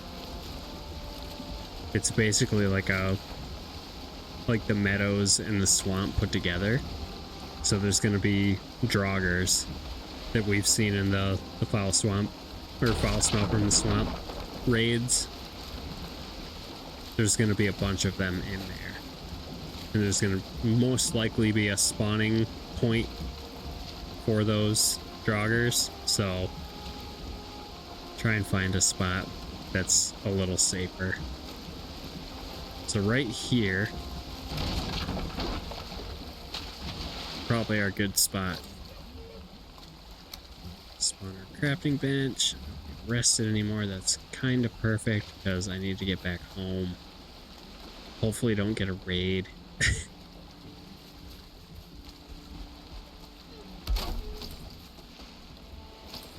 it's basically like the meadows and the swamp put together. So there's going to be Draugrs that we've seen in the foul swamp, or foul smoke in the swamp raids. There's going to be a bunch of them in there, and there's going to most likely be a spawning point for those Draugrs, so try and find a spot that's a little safer. So right here, probably our good spot. Spawn our crafting bench. Not rested anymore. That's kind of perfect because I need to get back home. Hopefully don't get a raid.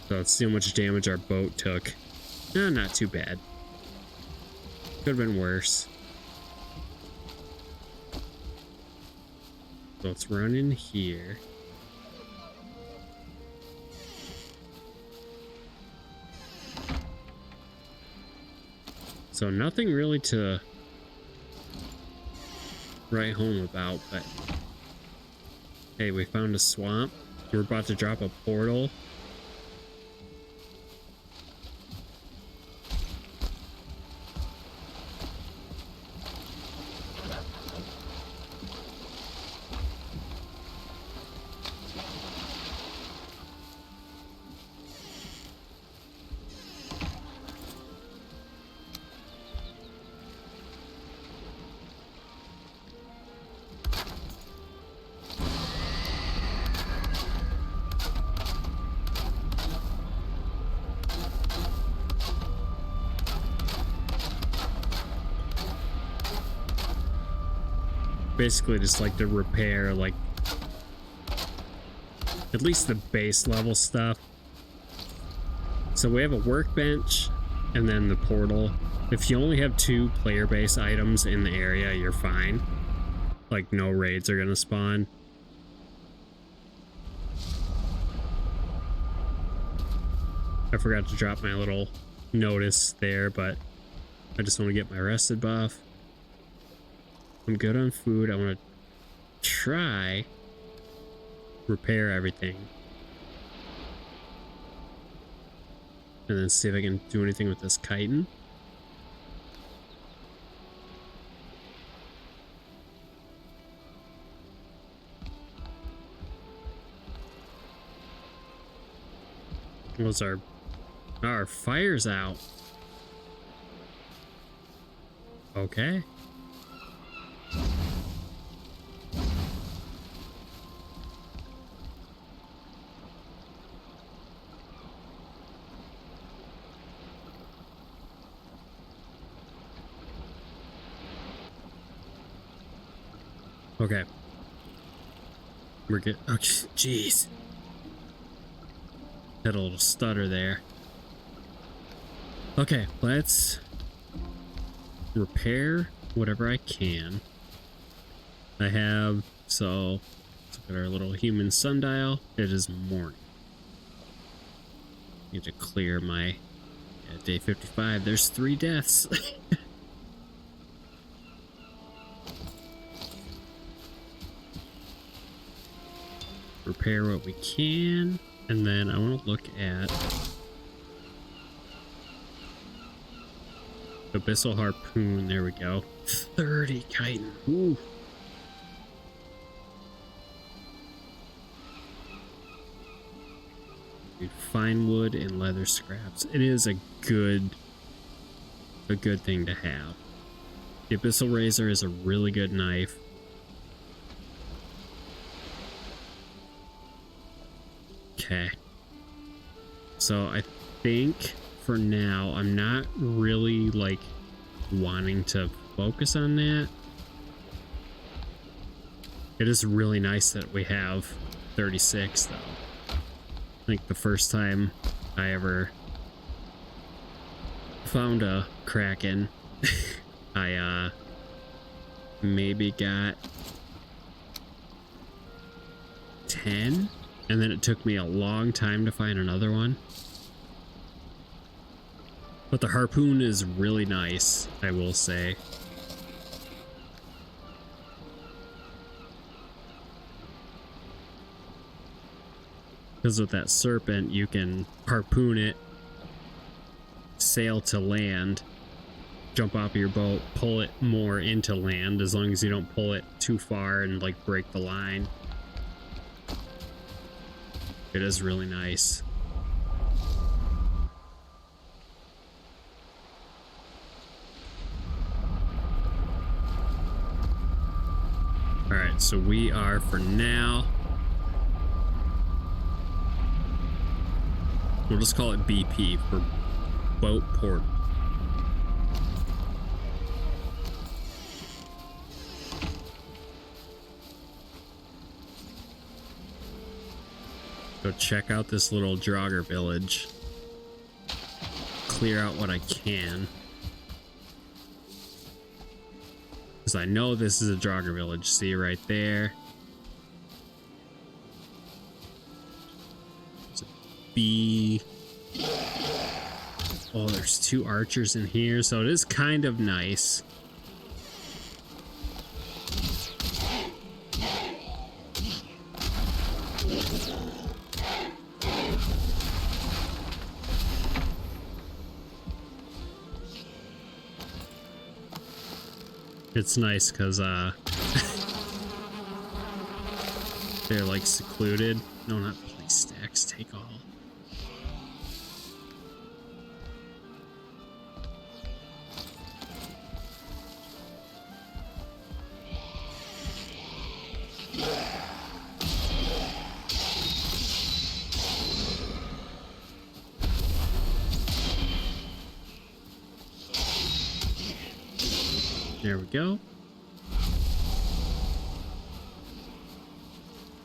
So let's see how much damage our boat took. No, not too bad. Could have been worse. So let's run in here. So nothing really to write home about, but hey, we found a swamp. We're about to drop a portal. Basically just like to repair like at least the base level stuff. So we have a workbench and then the portal. If you only have 2 player base items in the area, you're fine. Like no raids are gonna spawn. I forgot to drop my little notice there, but I just want to get my rested buff. I'm good on food. I want to try repair everything. And then see if I can do anything with this chitin. Was our fire's out. Okay. Okay. We're good. Oh, jeez. Had a little stutter there. Okay, let's repair whatever I can. I have, so let's look at our little human sundial. It is morning. Need to clear my day 55. There's 3 deaths. Repair what we can, and then I want to look at Abyssal Harpoon. There we go. 30 chitin. Ooh. Dude, fine wood and leather scraps. It is a good thing to have. The Abyssal Razor is a really good knife. Okay. So I think for now I'm not really like wanting to focus on that. It is really nice that we have 36 though. I think the first time I ever found a Kraken, I maybe got 10, and then it took me a long time to find another one. But the harpoon is really nice, I will say. Because with that serpent, you can harpoon it, sail to land, jump off your boat, pull it more into land, as long as you don't pull it too far and like break the line. It is really nice. Alright, so we are for now. We'll just call it BP for boat port. Go check out this little Draugr village. clear out what I can. Because I know this is a Draugr village. See right there. There's a bee. Oh, there's 2 archers in here, so it is kind of nice. It's nice because they're like secluded. No, not place stacks, take all. There we go.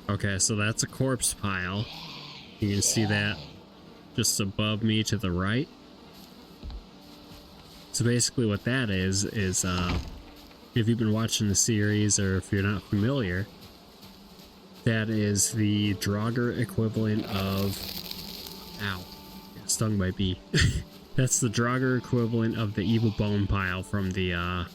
Okay, so that's a corpse pile. You can see that just above me to the right. So basically what that is if you've been watching the series or if you're not familiar, that is the Draugr equivalent of... Ow. Got stung by a bee. That's the Draugr equivalent of the evil bone pile from the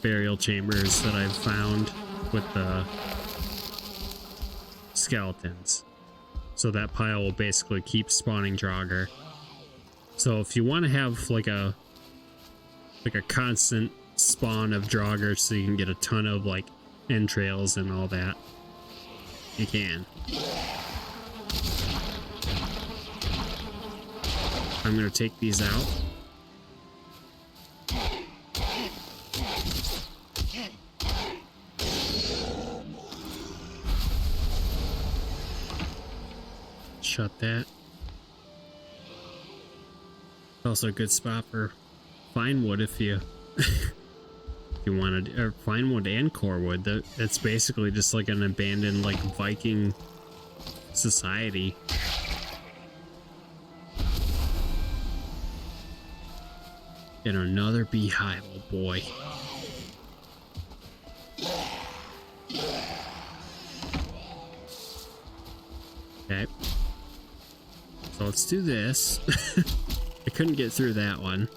burial chambers that I've found with the skeletons. So that pile will basically keep spawning Draugr. So if you want to have like a constant spawn of Draugr so you can get a ton of like entrails and all that, you can. I'm gonna take these out. Shut that. Also a good spot for fine wood if you if you wanted, or fine wood and core wood. That's basically just like an abandoned like Viking society. And another beehive, oh boy. Okay. So let's do this. I couldn't get through that one.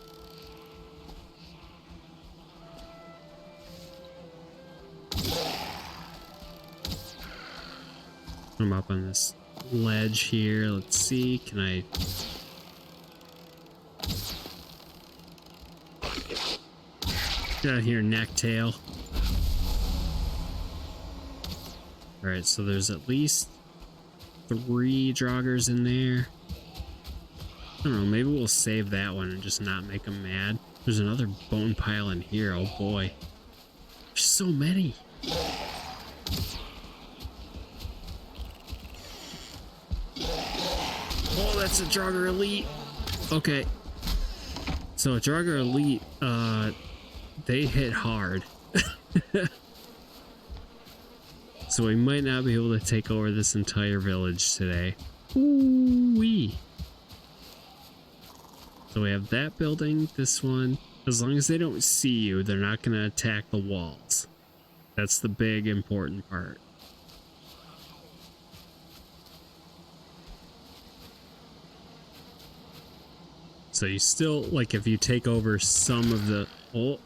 I'm up on this ledge here. Let's see. Can I... Get out here, necktail. Alright, so there's at least 3 Draugrs in there. I don't know, maybe we'll save that one and just not make them mad. There's another bone pile in here, oh boy. There's so many. Oh, that's a Draugr Elite. Okay. So a Draugr Elite, they hit hard. So we might not be able to take over this entire village today. Ooh-wee. So we have that building, this one. As long as they don't see you, they're not going to attack the walls. That's the big important part. So you still, like, if you take over some of the... Oh,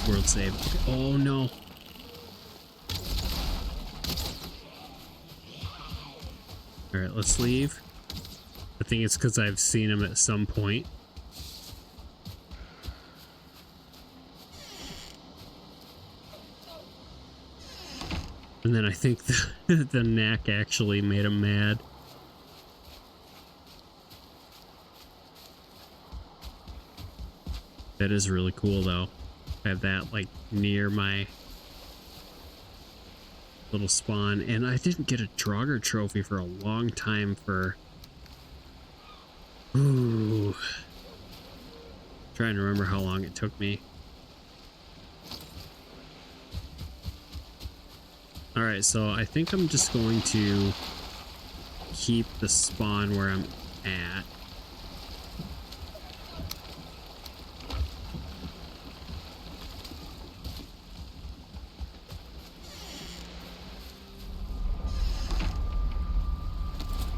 world save. Oh no. Alright, let's leave. I think it's because I've seen him at some point. And then I think the knack actually made him mad. That is really cool though. I have that like near my little spawn, and I didn't get a Draugr trophy for a long time for... Ooh. Trying to remember how long it took me. Alright, so I think I'm just going to keep the spawn where I'm at.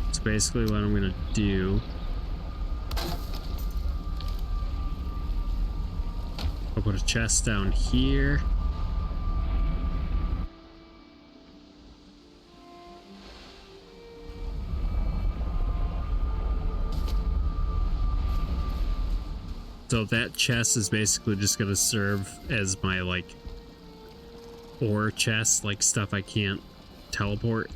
That's basically what I'm gonna do. I'll put a chest down here. So that chest is basically just gonna serve as my like ore chest, like stuff I can't teleport.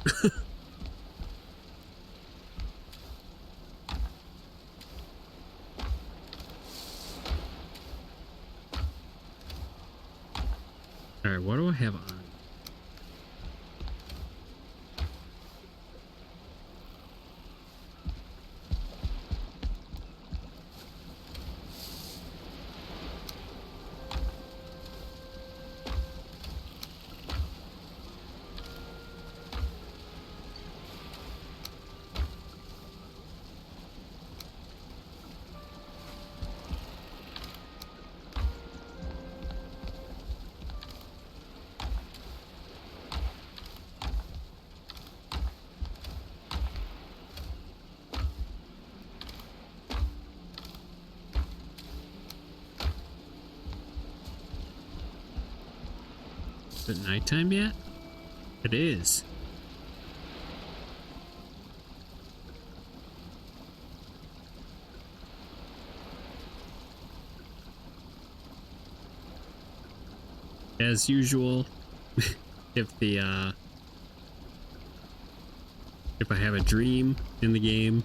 All right, what do I have on? Is it nighttime yet? It is. As usual, if I have a dream in the game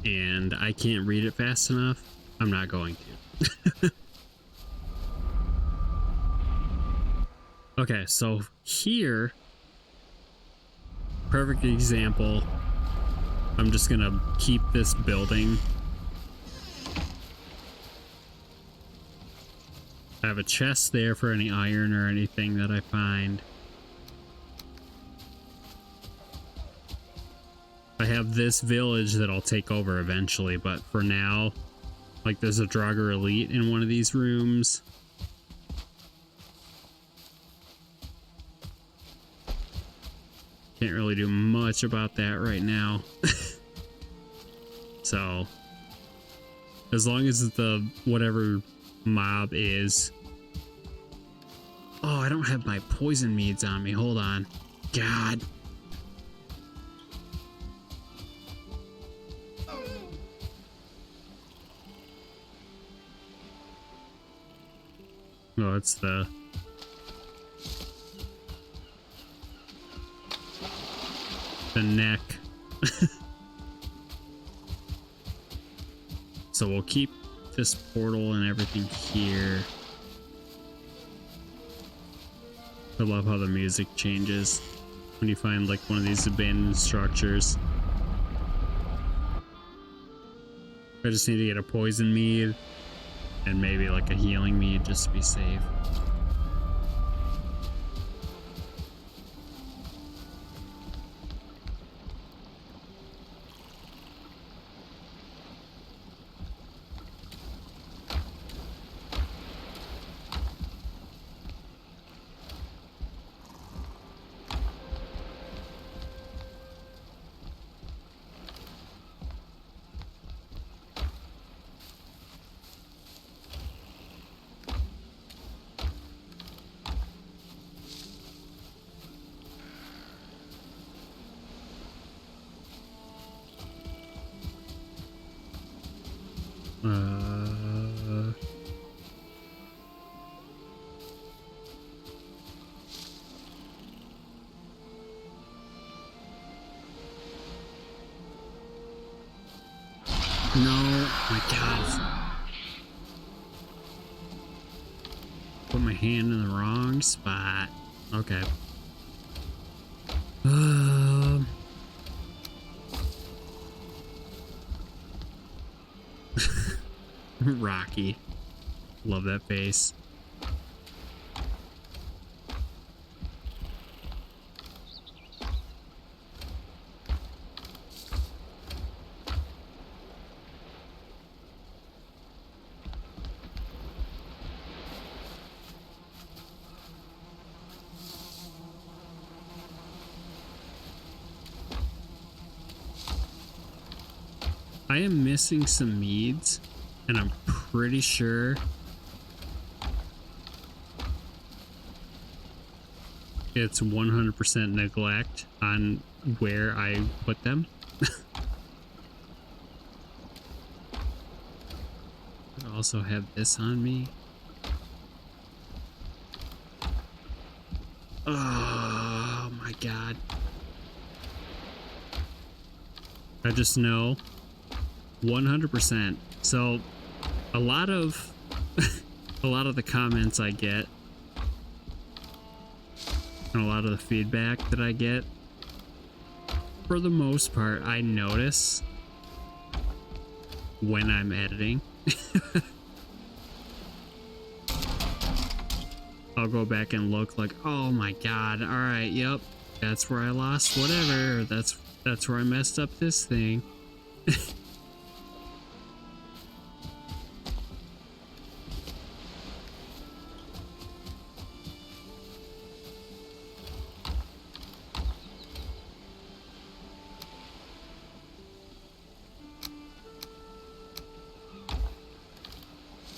and I can't read it fast enough, I'm not going to. Okay, so here, perfect example. I'm just gonna keep this building. I have a chest there for any iron or anything that I find. I have this village that I'll take over eventually, but for now, like there's a Draugr elite in one of these rooms. Can't really do much about that right now. So, as long as the whatever mob is. Oh, I don't have my poison meads on me. Hold on. God. Oh, it's the neck. So we'll keep this portal and everything here. I love how the music changes when you find like one of these abandoned structures. I just need to get a poison mead and maybe like a healing mead just to be safe. No, my God. Put my hand in the wrong spot. Okay. Rocky. Love that face. I am missing some meads, and I'm pretty sure it's 100% neglect on where I put them. I also have this on me. Oh my god. I just know 100%. So a lot of the comments I get and a lot of the feedback that I get, for the most part, I notice when I'm editing. I'll go back and look like, oh my god, all right, yep, that's where I lost whatever, or that's where I messed up this thing.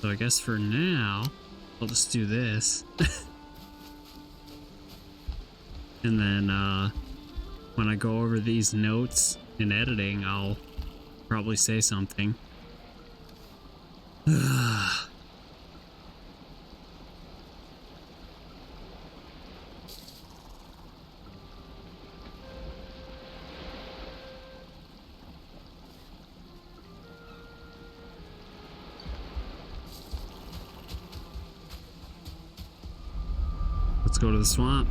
So I guess for now, I'll just do this. And then when I go over these notes in editing, I'll probably say something. Let's go to the swamp.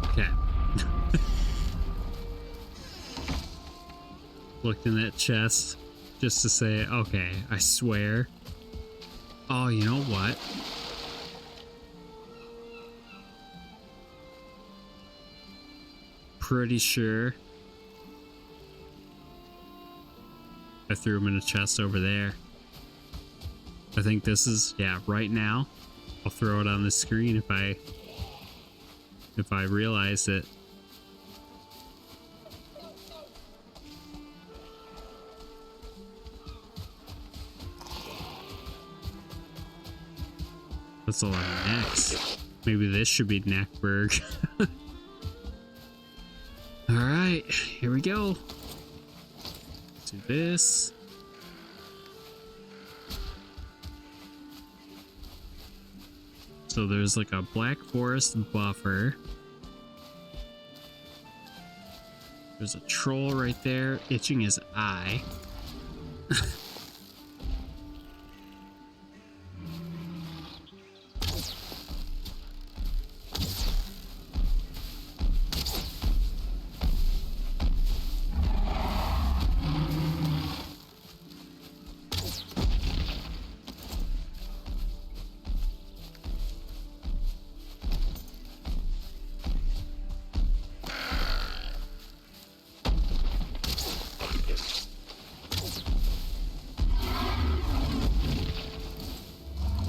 Okay. Looked in that chest just to say, okay, I swear. Oh, you know what? Pretty sure I threw him in a chest over there. I think this is, yeah, right now. I'll throw it on the screen if I realize it. That's a lot of necks. Maybe this should be Neckburg. Alright, here we go. Let's do this. So there's like a black forest buffer. There's a troll right there itching his eye.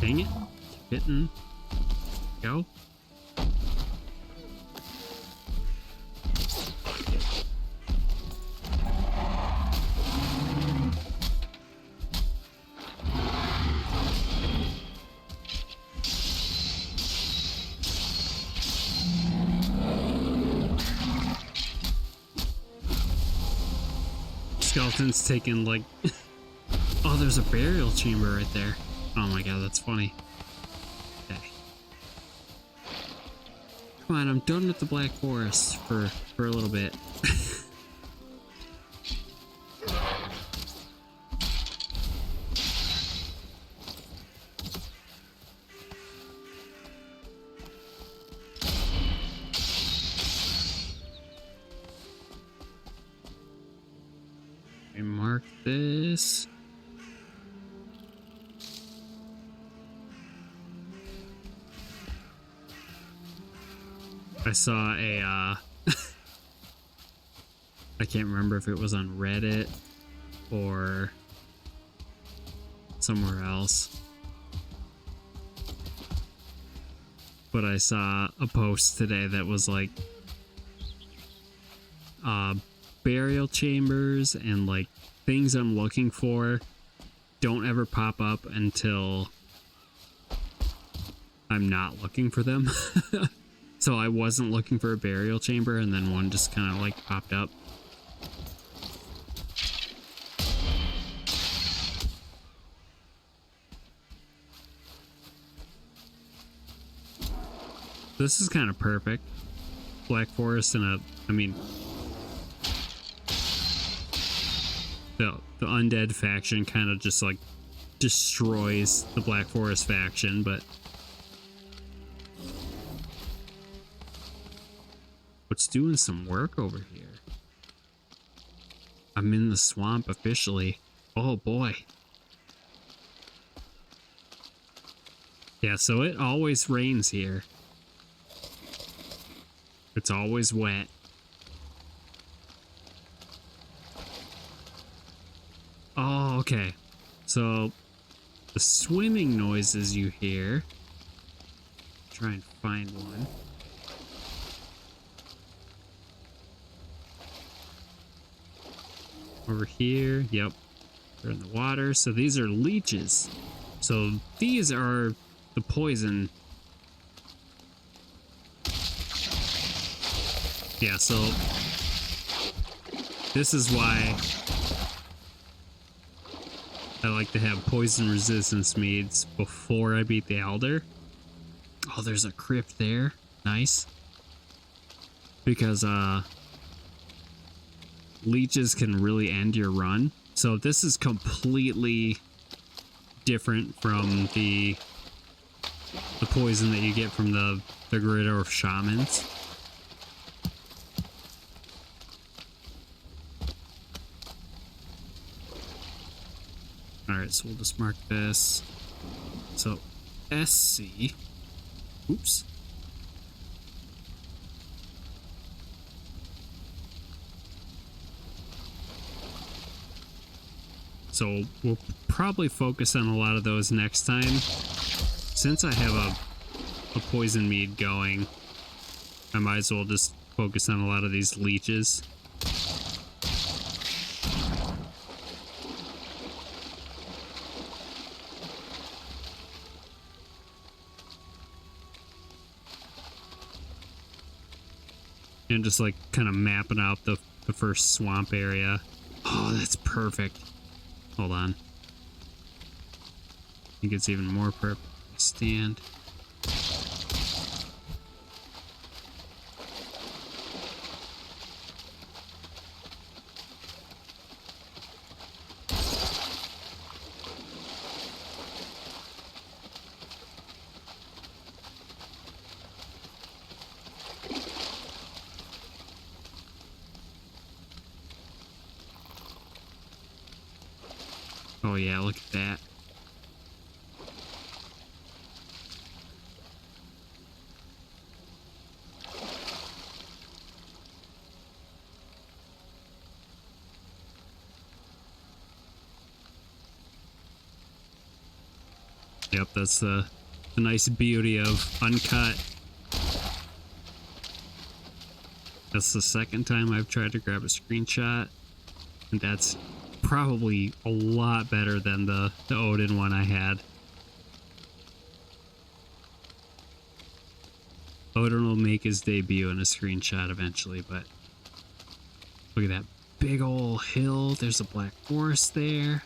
Dang it. Hitting. Go. Skeleton's taking like... Oh, there's a burial chamber right there. Oh my god, that's funny. Okay. Come on, I'm done with the Black Forest for a little bit. I mark this. I saw a, I can't remember if it was on Reddit or somewhere else. But I saw a post today that was like burial chambers and like things I'm looking for don't ever pop up until I'm not looking for them. So I wasn't looking for a burial chamber, and then one just kind of like popped up. This is kind of perfect. Black Forest and I mean, the undead faction kind of just like destroys the Black Forest faction, but what's doing some work over here? I'm in the swamp officially. Oh boy. Yeah, so it always rains here. It's always wet. Oh, okay. So the swimming noises you hear. Try and find one. Over here. Yep. They're in the water. So these are leeches. So these are the poison. Yeah, so this is why I like to have poison resistance meads before I beat the Elder. Oh, there's a crypt there. Nice. Because leeches can really end your run. So this is completely different from the poison that you get from the Gritter of Shamans. Alright, so we'll just mark this. So, SC. Oops. So, we'll probably focus on a lot of those next time. Since I have a poison mead going, I might as well just focus on a lot of these leeches. And just like kind of mapping out the first swamp area. Oh, that's perfect. Hold on. I think it's even more perfect. Stand. Oh yeah, look at that. Yep, that's the nice beauty of uncut. That's the second time I've tried to grab a screenshot, and that's probably a lot better than the Odin one I had. Odin will make his debut in a screenshot eventually, but look at that big old hill. There's a Black Forest there.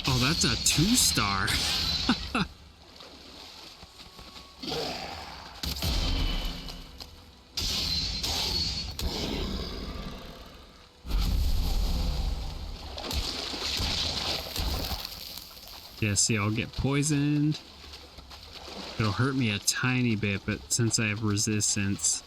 Oh, that's a 2-star. Yeah, see, I'll get poisoned. It'll hurt me a tiny bit, but since I have resistance...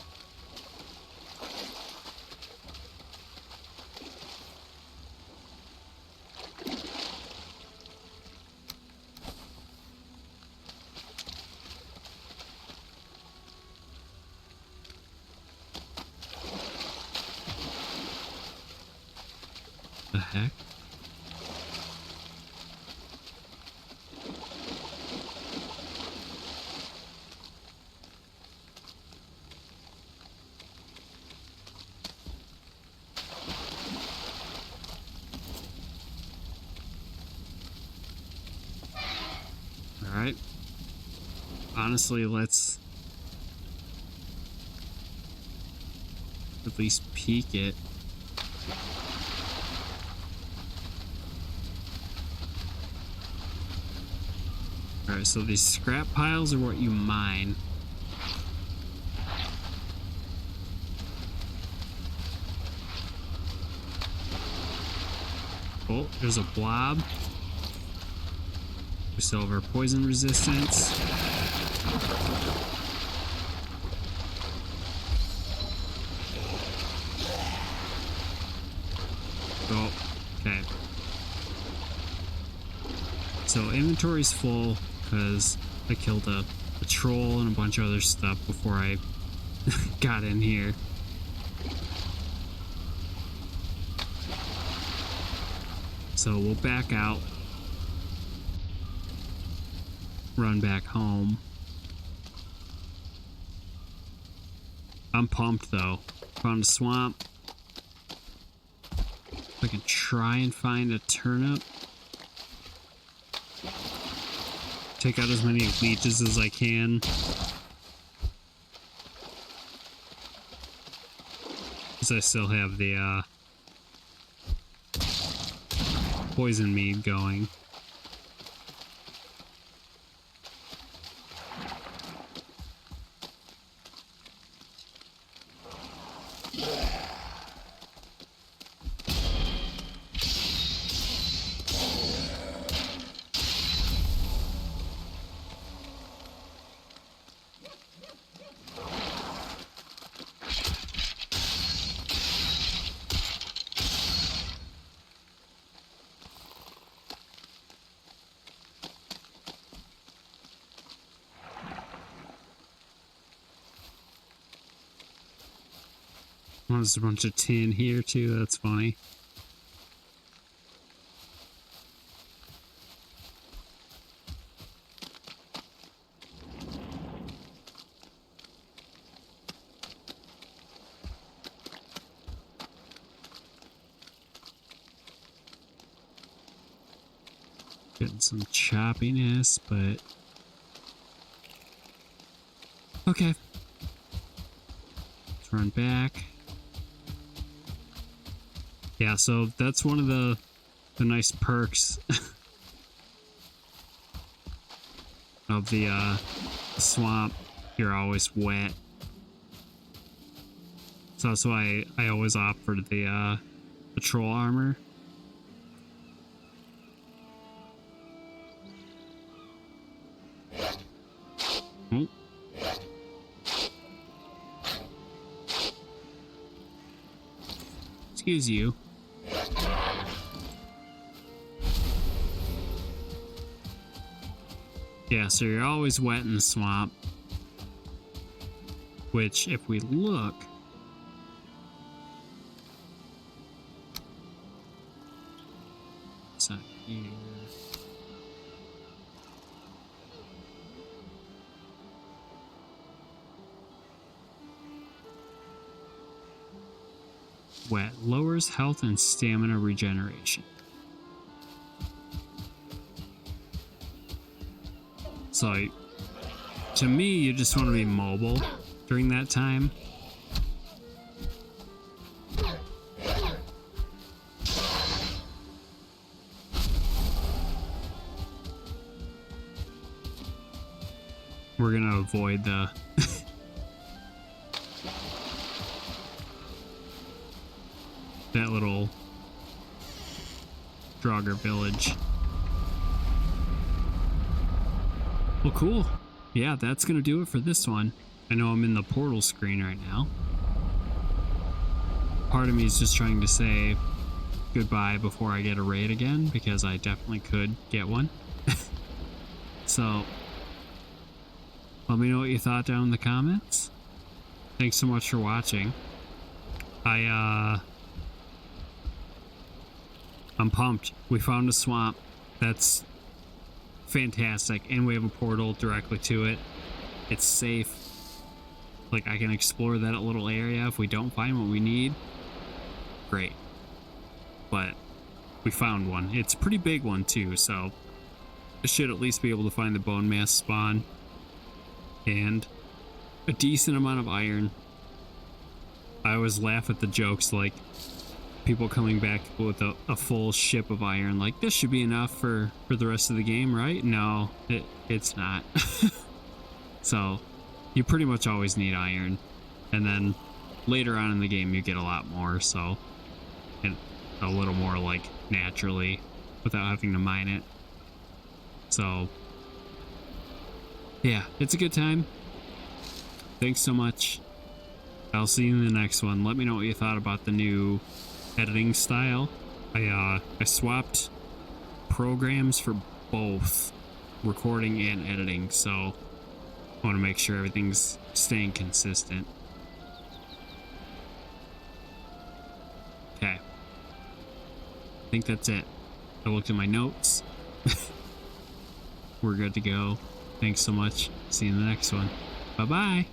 The heck? Alright. Honestly, let's at least peek it. Alright, so these scrap piles are what you mine. Oh, there's a blob. We still have our poison resistance. Oh, okay. So inventory's full because I killed a troll and a bunch of other stuff before I got in here. So we'll back out. Run back home. I'm pumped though. Found a swamp. If I can try and find a turnip. Take out as many leeches as I can. Because I still have the poison mead going. Oh, there's a bunch of tin here too, that's funny. Getting some choppiness, but... Okay. Let's run back. Yeah, so that's one of the nice perks of the swamp. You're always wet. So that's why I always opt for the troll armor. Oh. Excuse you. Yeah, so you're always wet in the swamp. Which, if we look... It's not here. Wet. Lowers health and stamina regeneration. So, to me, you just want to be mobile during that time. We're gonna avoid the that little Draugr village. Well, cool. Yeah, that's going to do it for this one. I know I'm in the portal screen right now. Part of me is just trying to say goodbye before I get a raid again, because I definitely could get one. So, let me know what you thought down in the comments. Thanks so much for watching. I'm pumped. We found a swamp. That's fantastic. And we have a portal directly to it. It's safe. Like, I can explore that little area if we don't find what we need. Great. But we found one. It's a pretty big one too, so I should at least be able to find the bone mass spawn. And a decent amount of iron. I always laugh at the jokes, like people coming back with a full ship of iron, like this should be enough for the rest of the game, right? No, it's not. So you pretty much always need iron, and then later on in the game you get a lot more, so, and a little more like naturally without having to mine it. So yeah, it's a good time. Thanks so much. I'll see you in the next one. Let me know what you thought about the new editing style. I swapped programs for both recording and editing, so I want to make sure everything's staying consistent. Okay. I think that's it. I looked at my notes. We're good to go. Thanks so much. See you in the next one. Bye-bye.